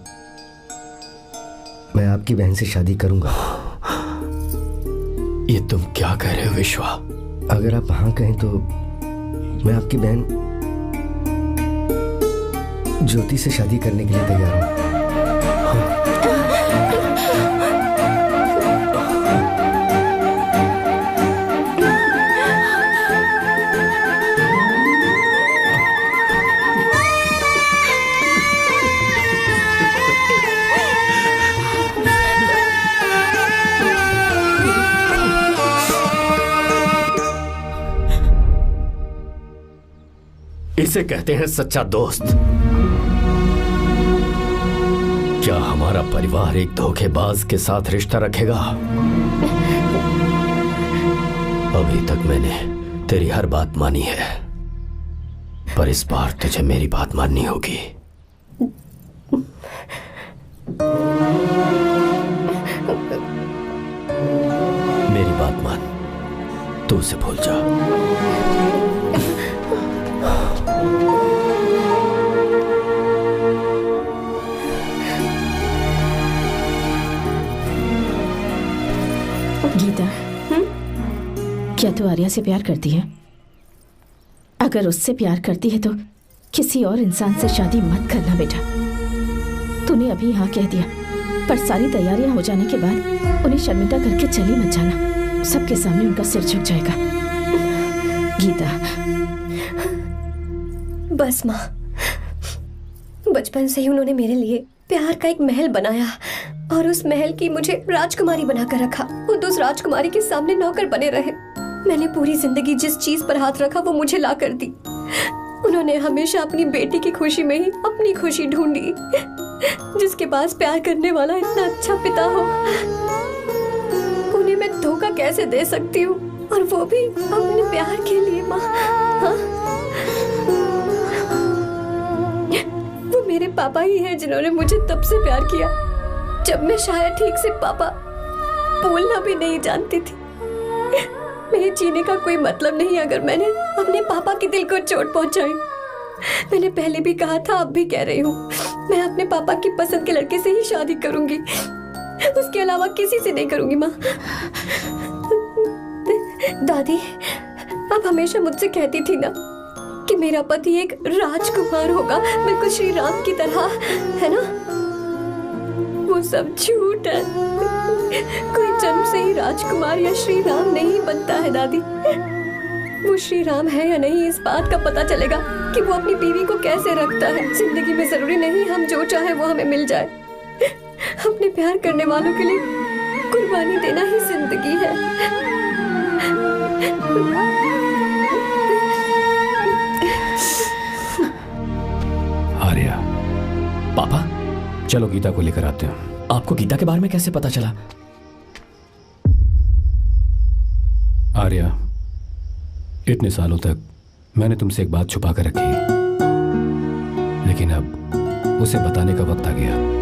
मैं आपकी बहन से शादी करूंगा।
ये तुम क्या कह रहे हो विश्वा?
अगर आप हाँ कहें तो मैं आपकी बहन ज्योति से शादी करने के लिए तैयार हूं।
इसे कहते हैं सच्चा दोस्त। क्या हमारा परिवार एक धोखेबाज के साथ रिश्ता रखेगा? अभी तक मैंने तेरी हर बात मानी है, पर इस बार तुझे मेरी बात माननी होगी। मेरी बात मान, तू उसे भूल जा।
गीता, क्या तू आर्या से प्यार करती है? अगर उससे प्यार करती है तो किसी और इंसान से शादी मत करना बेटा। तूने अभी हाँ कह दिया, पर सारी तैयारियां हो जाने के बाद उन्हें शर्मिंदा करके चली मत जाना। सबके सामने उनका सिर झुक जाएगा। गीता।
बस माँ, बचपन से ही उन्होंने मेरे लिए प्यार का एक महल बनाया और उस महल की मुझे राजकुमारी बनाकर रखा। खुद उस राजकुमारी के सामने नौकर बने रहे। मैंने पूरी जिंदगी जिस चीज पर हाथ रखा वो मुझे ला कर दी। उन्होंने हमेशा अपनी बेटी की खुशी में ही अपनी खुशी ढूंढी। जिसके पास प्यार करने वाला इतना अच्छा पिता हो, उन्हें मैं धोखा कैसे दे सकती हूँ, और वो भी अपने प्यार के लिए। माँ, हाँ? वो मेरे पापा ही हैं जिन्होंने मुझे तब से प्यार किया जब मैं शायद ठीक से पापा बोलना भी नहीं जानती थी। मेरे जीने का कोई मतलब नहीं अगर मैंने अपने पापा के दिल को चोट पहुंचाई। मैंने पहले भी कहा था, अब भी कह रही हूँ, मैं अपने पापा की पसंद के लड़के से ही शादी करूंगी, उसके अलावा किसी से नहीं करूंगी। माँ, दादी आप हमेशा मुझसे कहती थी ना कि मेरा पति एक राजकुमार होगा, बिल्कुल श्री राम की तरह, है ना? वो सब झूठ है। कोई जन्म से ही राजकुमार या श्री राम नहीं बनता है दादी। वो श्री राम है या नहीं, इस बात का पता चलेगा कि वो अपनी बीवी को कैसे रखता है। जिंदगी में जरूरी नहीं हम जो चाहे वो हमें मिल जाए। अपने प्यार करने वालों के लिए कुर्बानी देना ही जिंदगी है।
आर्या,
पापा,
चलो गीता को लेकर आते हैं।
आपको गीता के बारे में कैसे पता चला?
आर्या, इतने सालों तक मैंने तुमसे एक बात छुपा कर रखी, लेकिन अब उसे बताने का वक्त आ गया।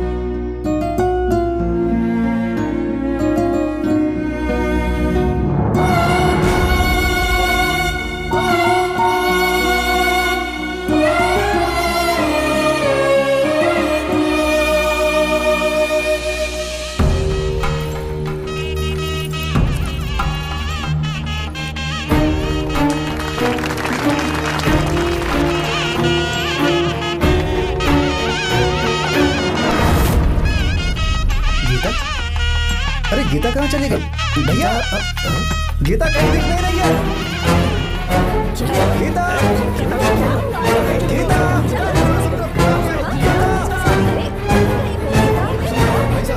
गीता कहाँ चली गई? भैया, गीता कहीं दिख नहीं रही है। गीता,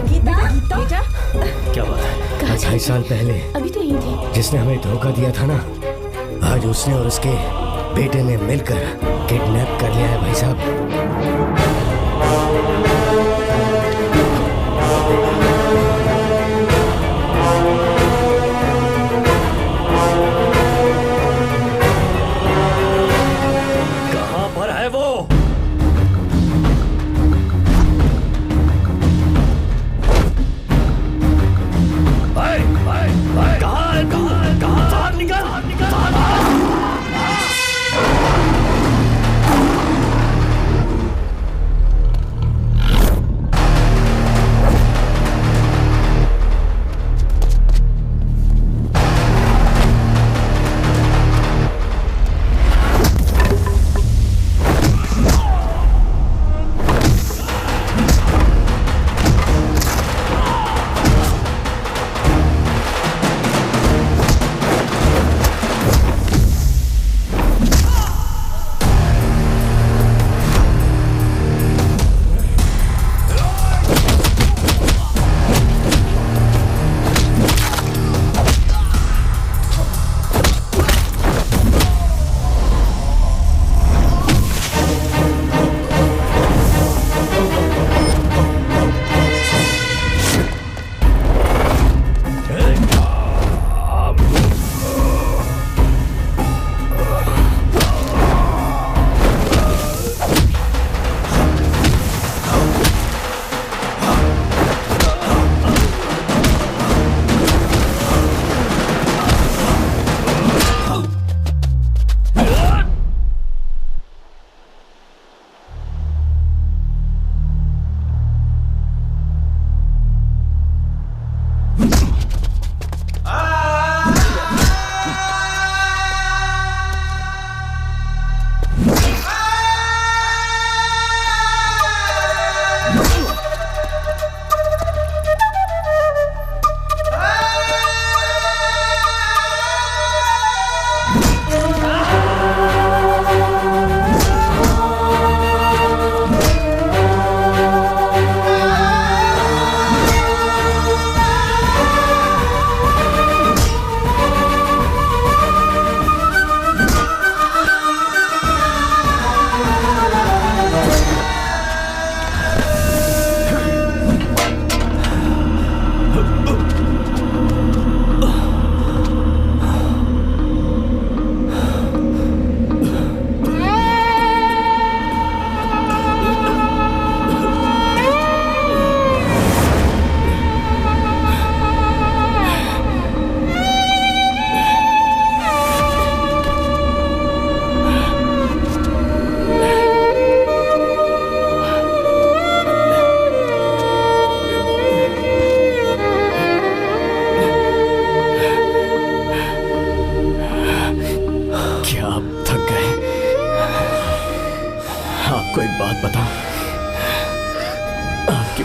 गीता,
क्या बात है? 2.5 साल पहले
अभी तो यही थी।
जिसने हमें धोखा दिया था ना, आज उसने और उसके बेटे ने मिलकर किडनैप कर लिया है भाई साहब।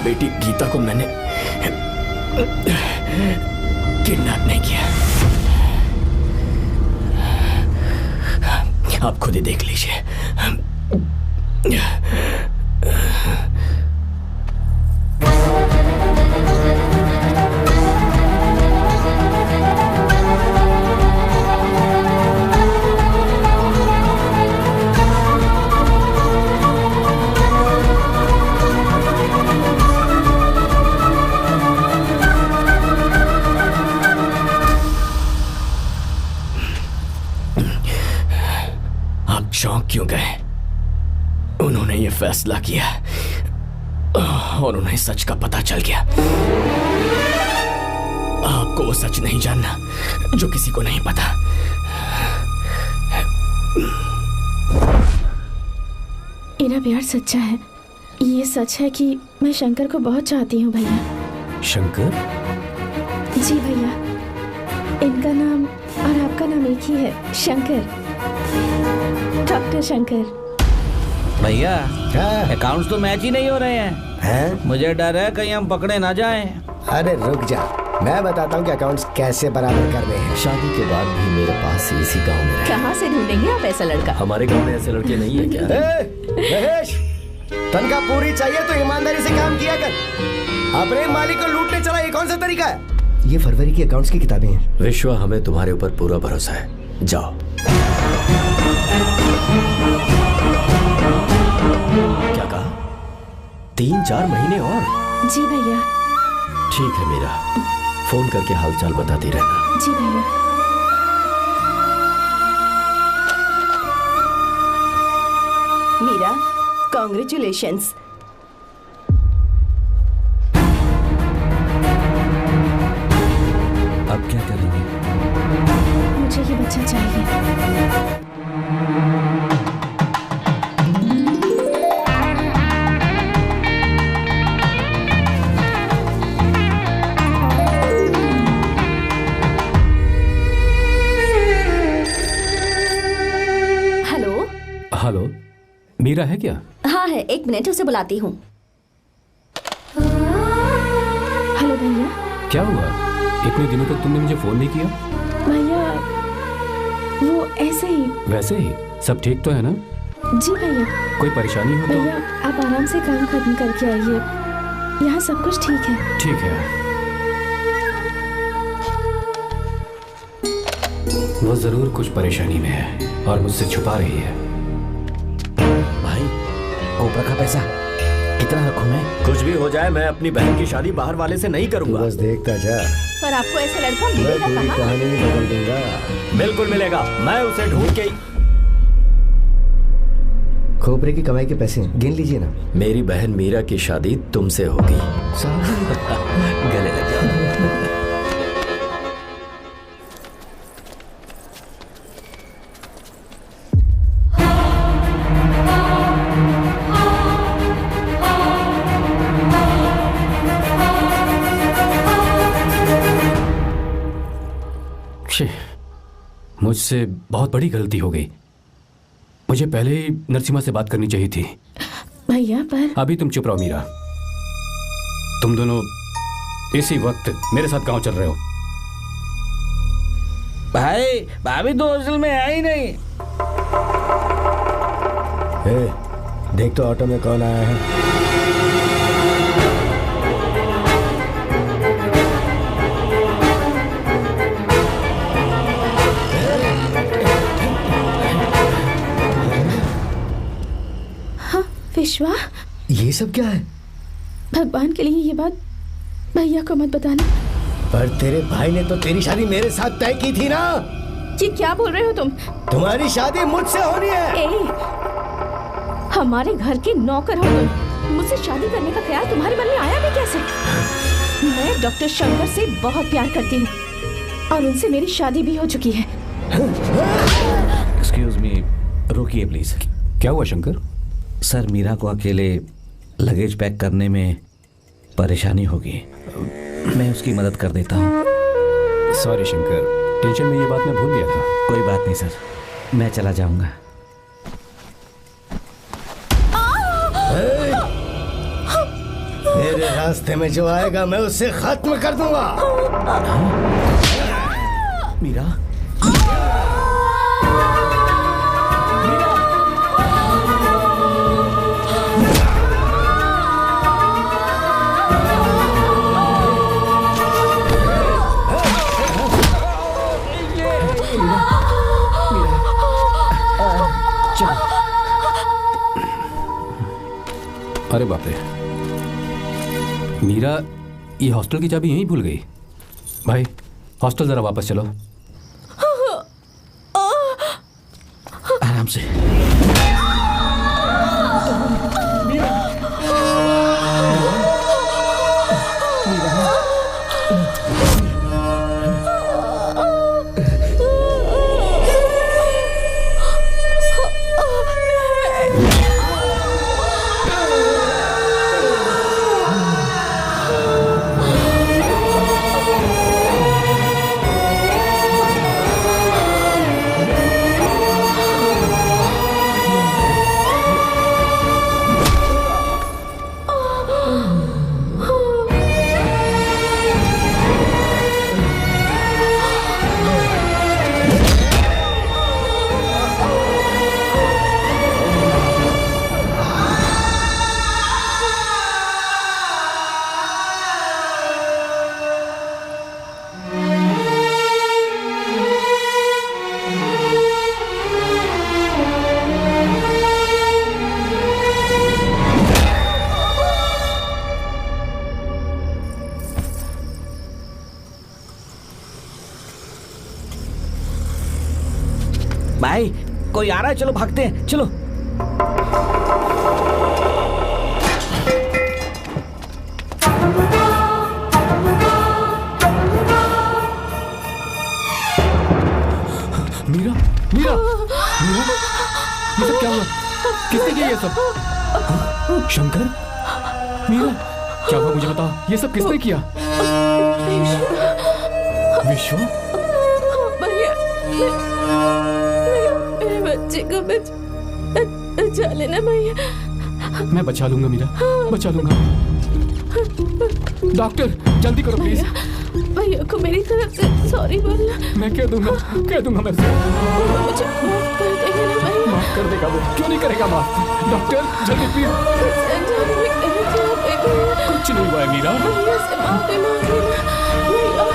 बेटी गीता को मैंने किडनैप नहीं किया। आप खुद ही देख लीजिए। चौंक क्यों गए? उन्होंने ये फैसला किया और उन्हें सच का पता चल गया। आपको वो सच नहीं जानना जो किसी को नहीं पता।
इनका प्यार सच्चा है। ये सच है कि मैं शंकर को बहुत चाहती हूँ भैया।
शंकर?
जी भैया, इनका नाम और आपका नाम एक ही है, शंकर, डॉक्टर शंकर।
भैया अकाउंट्स तो मैच ही नहीं हो रहे हैं। मुझे डर है कहीं हम पकड़े ना जाएं।
अरे रुक जा, मैं बताता हूँ कि अकाउंट्स कैसे बराबर कर रहे हैं।
शादी के बाद भी मेरे पास इसी गांव में
कहाँ से ढूंढेंगे आप ऐसा लड़का?
हमारे गांव में ऐसे लड़के नहीं है क्या?
महेश, तनख्वाह पूरी चाहिए तो ईमानदारी से काम किया कर। अपने मालिक को लूटने चला, ये कौन सा तरीका है? ये फरवरी की अकाउंट्स की किताबें हैं।
विश्वा, हमें तुम्हारे ऊपर पूरा भरोसा है। जाओ। क्या कहा? 3-4 महीने और?
जी भैया।
ठीक है मीरा, फोन करके हालचाल बताती रहना।
जी भैया।
मीरा, कॉन्ग्रेचुलेशंस।
अब क्या करेंगे?
मुझे ये बच्चा चाहिए।
हेलो, मीरा है क्या?
हाँ है, 1 मिनट उसे बुलाती हूँ।
हेलो भैया।
क्या हुआ? इतने दिनों तक तुमने मुझे फोन नहीं किया?
भैया वो ऐसे ही।
वैसे ही? सब ठीक तो है ना?
जी भैया।
कोई परेशानी हो तो?
भैया आप आराम से काम खत्म करके आइए, यहाँ सब कुछ ठीक है।
ठीक है। वो जरूर कुछ परेशानी में है और मुझसे छुपा रही है।
भाई, कोपरा का पैसा कितना रखूं मैं?
कुछ भी हो जाए, मैं अपनी बहन की शादी बाहर वाले से नहीं करूंगा।
बस देखता जा।
पर आपको ऐसा लड़का मिलेगा कहाँ?
कहानी नहीं बदल दूंगा।
बिल्कुल मिलेगा, मैं उसे ढूंढ के।
खोपरे की कमाई के पैसे गिन लीजिए ना।
मेरी बहन मीरा की शादी तुमसे होगी। गले लग जाओ।
मुझसे बहुत बड़ी गलती हो गई। मुझे पहले ही नरसिम्हा से बात करनी चाहिए थी।
भैया पर
अभी तुम चुप रहो मीरा। तुम दोनों इसी वक्त मेरे साथ गांव चल रहे हो।
भाई, भाभी तो हॉस्टल में है ही नहीं।
देख तो ऑटो में कौन आया है।
विश्वा,
ये सब क्या है?
भगवान के लिए ये बात भैया को मत बताना।
पर तेरे भाई ने तो तेरी शादी मेरे साथ तय की थी ना।
ये क्या बोल रहे हो तुम?
तुम्हारी शादी मुझसे होनी है।
हमारे घर के नौकर हो तुम, मुझसे शादी करने का ख्याल तुम्हारे मन में आया भी कैसे? मैं डॉक्टर शंकर से बहुत प्यार करती हूँ और उनसे मेरी शादी भी हो चुकी है।
एक्सक्यूज मी, रुकिए प्लीज।
क्या हुआ शंकर?
सर, मीरा को अकेले लगेज पैक करने में परेशानी होगी, मैं उसकी मदद कर देता हूँ।
सॉरी शंकर, टेंशन में ये बात मैं भूल गया था।
कोई बात नहीं सर, मैं चला जाऊंगा।
मेरे रास्ते में जो आएगा मैं उसे खत्म कर दूंगा।
मीरा,
अरे बाप रे, मीरा ये हॉस्टल की चाबी यहीं भूल गई। भाई हॉस्टल जरा वापस चलो।
आराम से। भाई कोई आ रहा है, चलो भागते हैं, चलो।
मीरा, मीरा, मीरा, ये सब क्या हुआ? किसने किया ये सब? शंकर, मीरा, क्या हुआ मुझे बता, ये सब किसने किया? विश्व,
बच्चे को बचा लेना भैया।
मैं बचा लूंगा मीरा, बचा लूंगा। डॉक्टर जल्दी करो प्लीज।
भैया को मेरी तरफ से सॉरी बोलना।
मैं कह दूंगा मैं उसे।
मुझे माफ कर देगा ना भैया?
माफ कर देगा वो, क्यों नहीं करेगा माफ? डॉक्टर जल्दी प्लीज। कुछ नहीं हुआ है मीरा।
भैया से माफी मांग लेना भैया।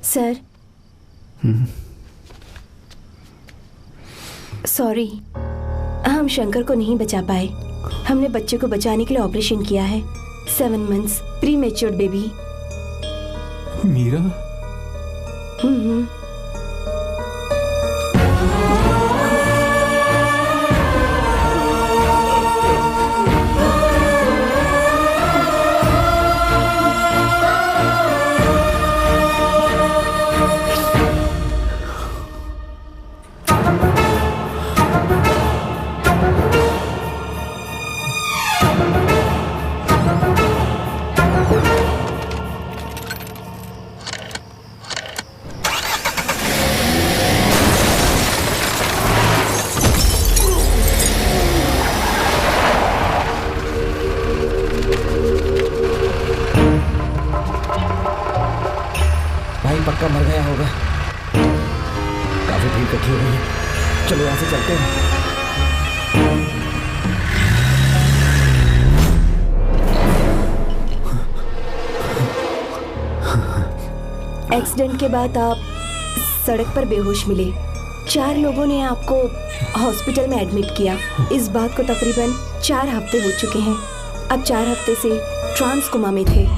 सर, सॉरी, हम शंकर को नहीं बचा पाए। हमने बच्चे को बचाने के लिए ऑपरेशन किया है। 7 months pre matured baby.
Meera,
पक्का मर गया होगा। काफी भीड़ इकट्ठी हो गई है, चलो यहाँ से चलते हैं।
एक्सीडेंट के बाद आप सड़क पर बेहोश मिले। 4 लोगों ने आपको हॉस्पिटल में एडमिट किया। इस बात को तकरीबन 4 हफ्ते हो चुके हैं। अब 4 हफ्ते से ट्रांस कोमा में थे।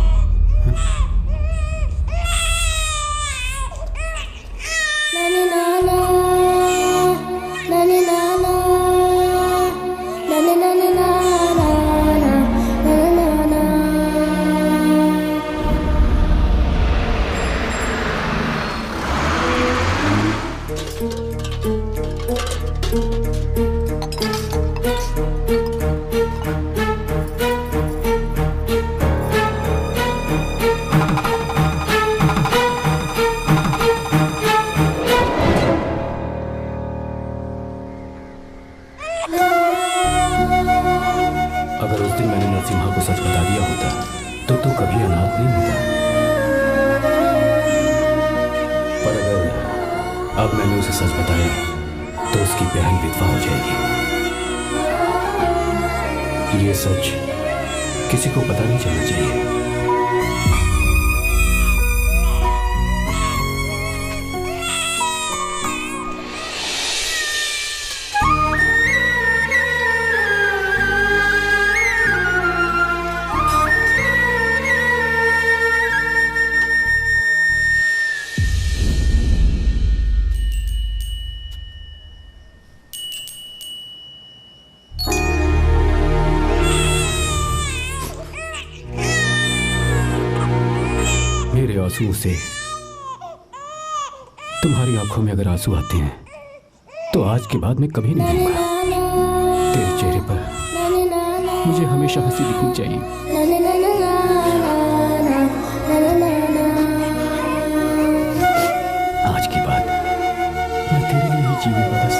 उस दिन मैंने नरसिम्हा को सच बता दिया होता तो तू कभी अनाथ नहीं होता। पर अगर अब मैंने उसे सच बताया तो उसकी बहन विधवा हो जाएगी। ये सच किसी को पता नहीं चलना चाहिए। आंसू से तुम्हारी आंखों में अगर आंसू आते हैं तो आज के बाद मैं कभी नहीं दूंगा। तेरे चेहरे पर मुझे हमेशा हंसी दिखनी चाहिए। आज के बाद मैं तेरे लिए ही जीऊंगा बस।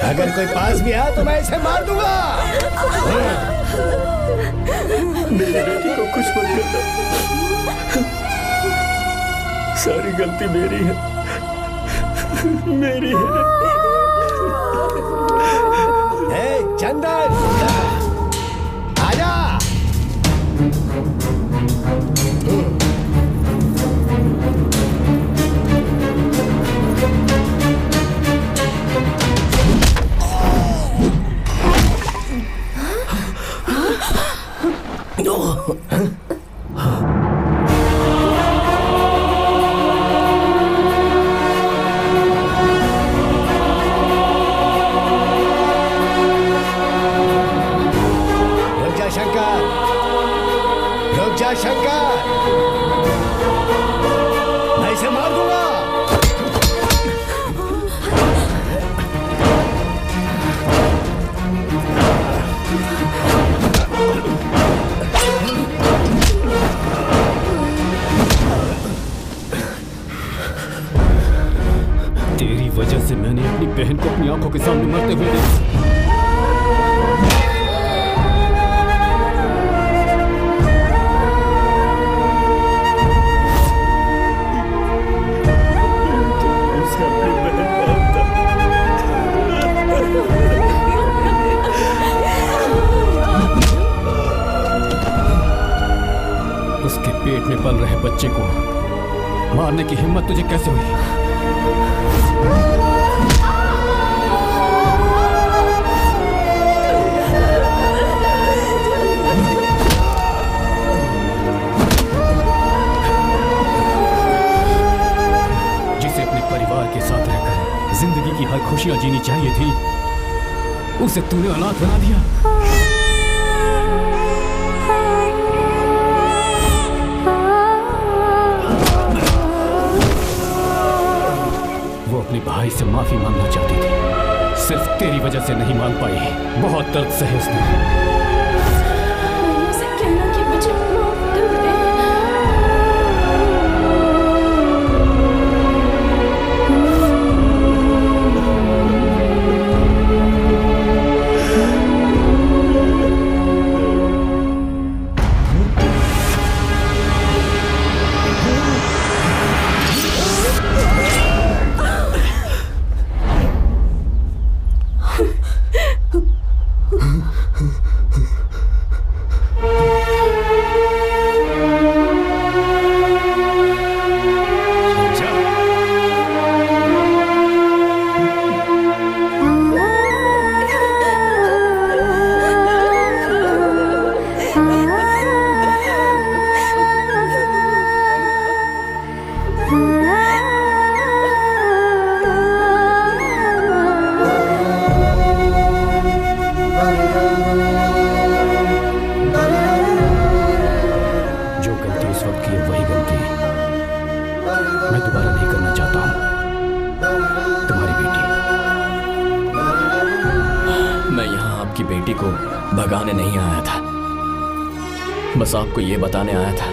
अगर कोई पास भी आया तो मैं इसे मार दूंगा।
मेरी बेटी को कुछ मत करना, सारी गलती मेरी है, मेरी है।
चंदन आजा। शंकर, मैं इसे मार दूंगा।
तेरी वजह से मैंने अपनी बहन को अपनी आंखों के सामने मरते हुए देखा। उसके पेट में पल रहे बच्चे को मारने की हिम्मत तुझे कैसे हुई? जिसे अपने परिवार के साथ रहकर जिंदगी की हर खुशियां जीनी चाहिए थी, उसे तूने अनाथ बना दिया। अपने भाई से माफी मांगना चाहती थी, सिर्फ तेरी वजह से नहीं मांग पाई। बहुत दर्द सहे उसने।
उसे कहना कि मुझे माफ कर दे।
दोबारा नहीं करना चाहता हूं। तुम्हारी बेटी।
मैं यहाँ आपकी बेटी को भगाने नहीं आया था, बस आपको ये बताने आया था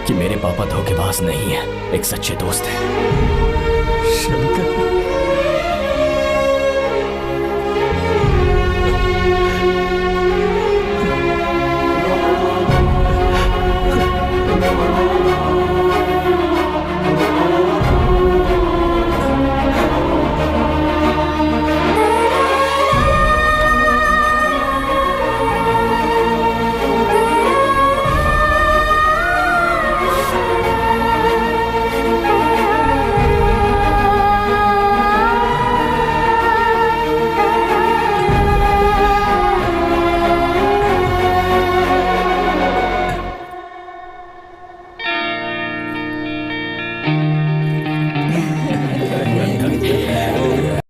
कि मेरे पापा धोखेबाज नहीं है, एक सच्चे दोस्त हैं। शंकर,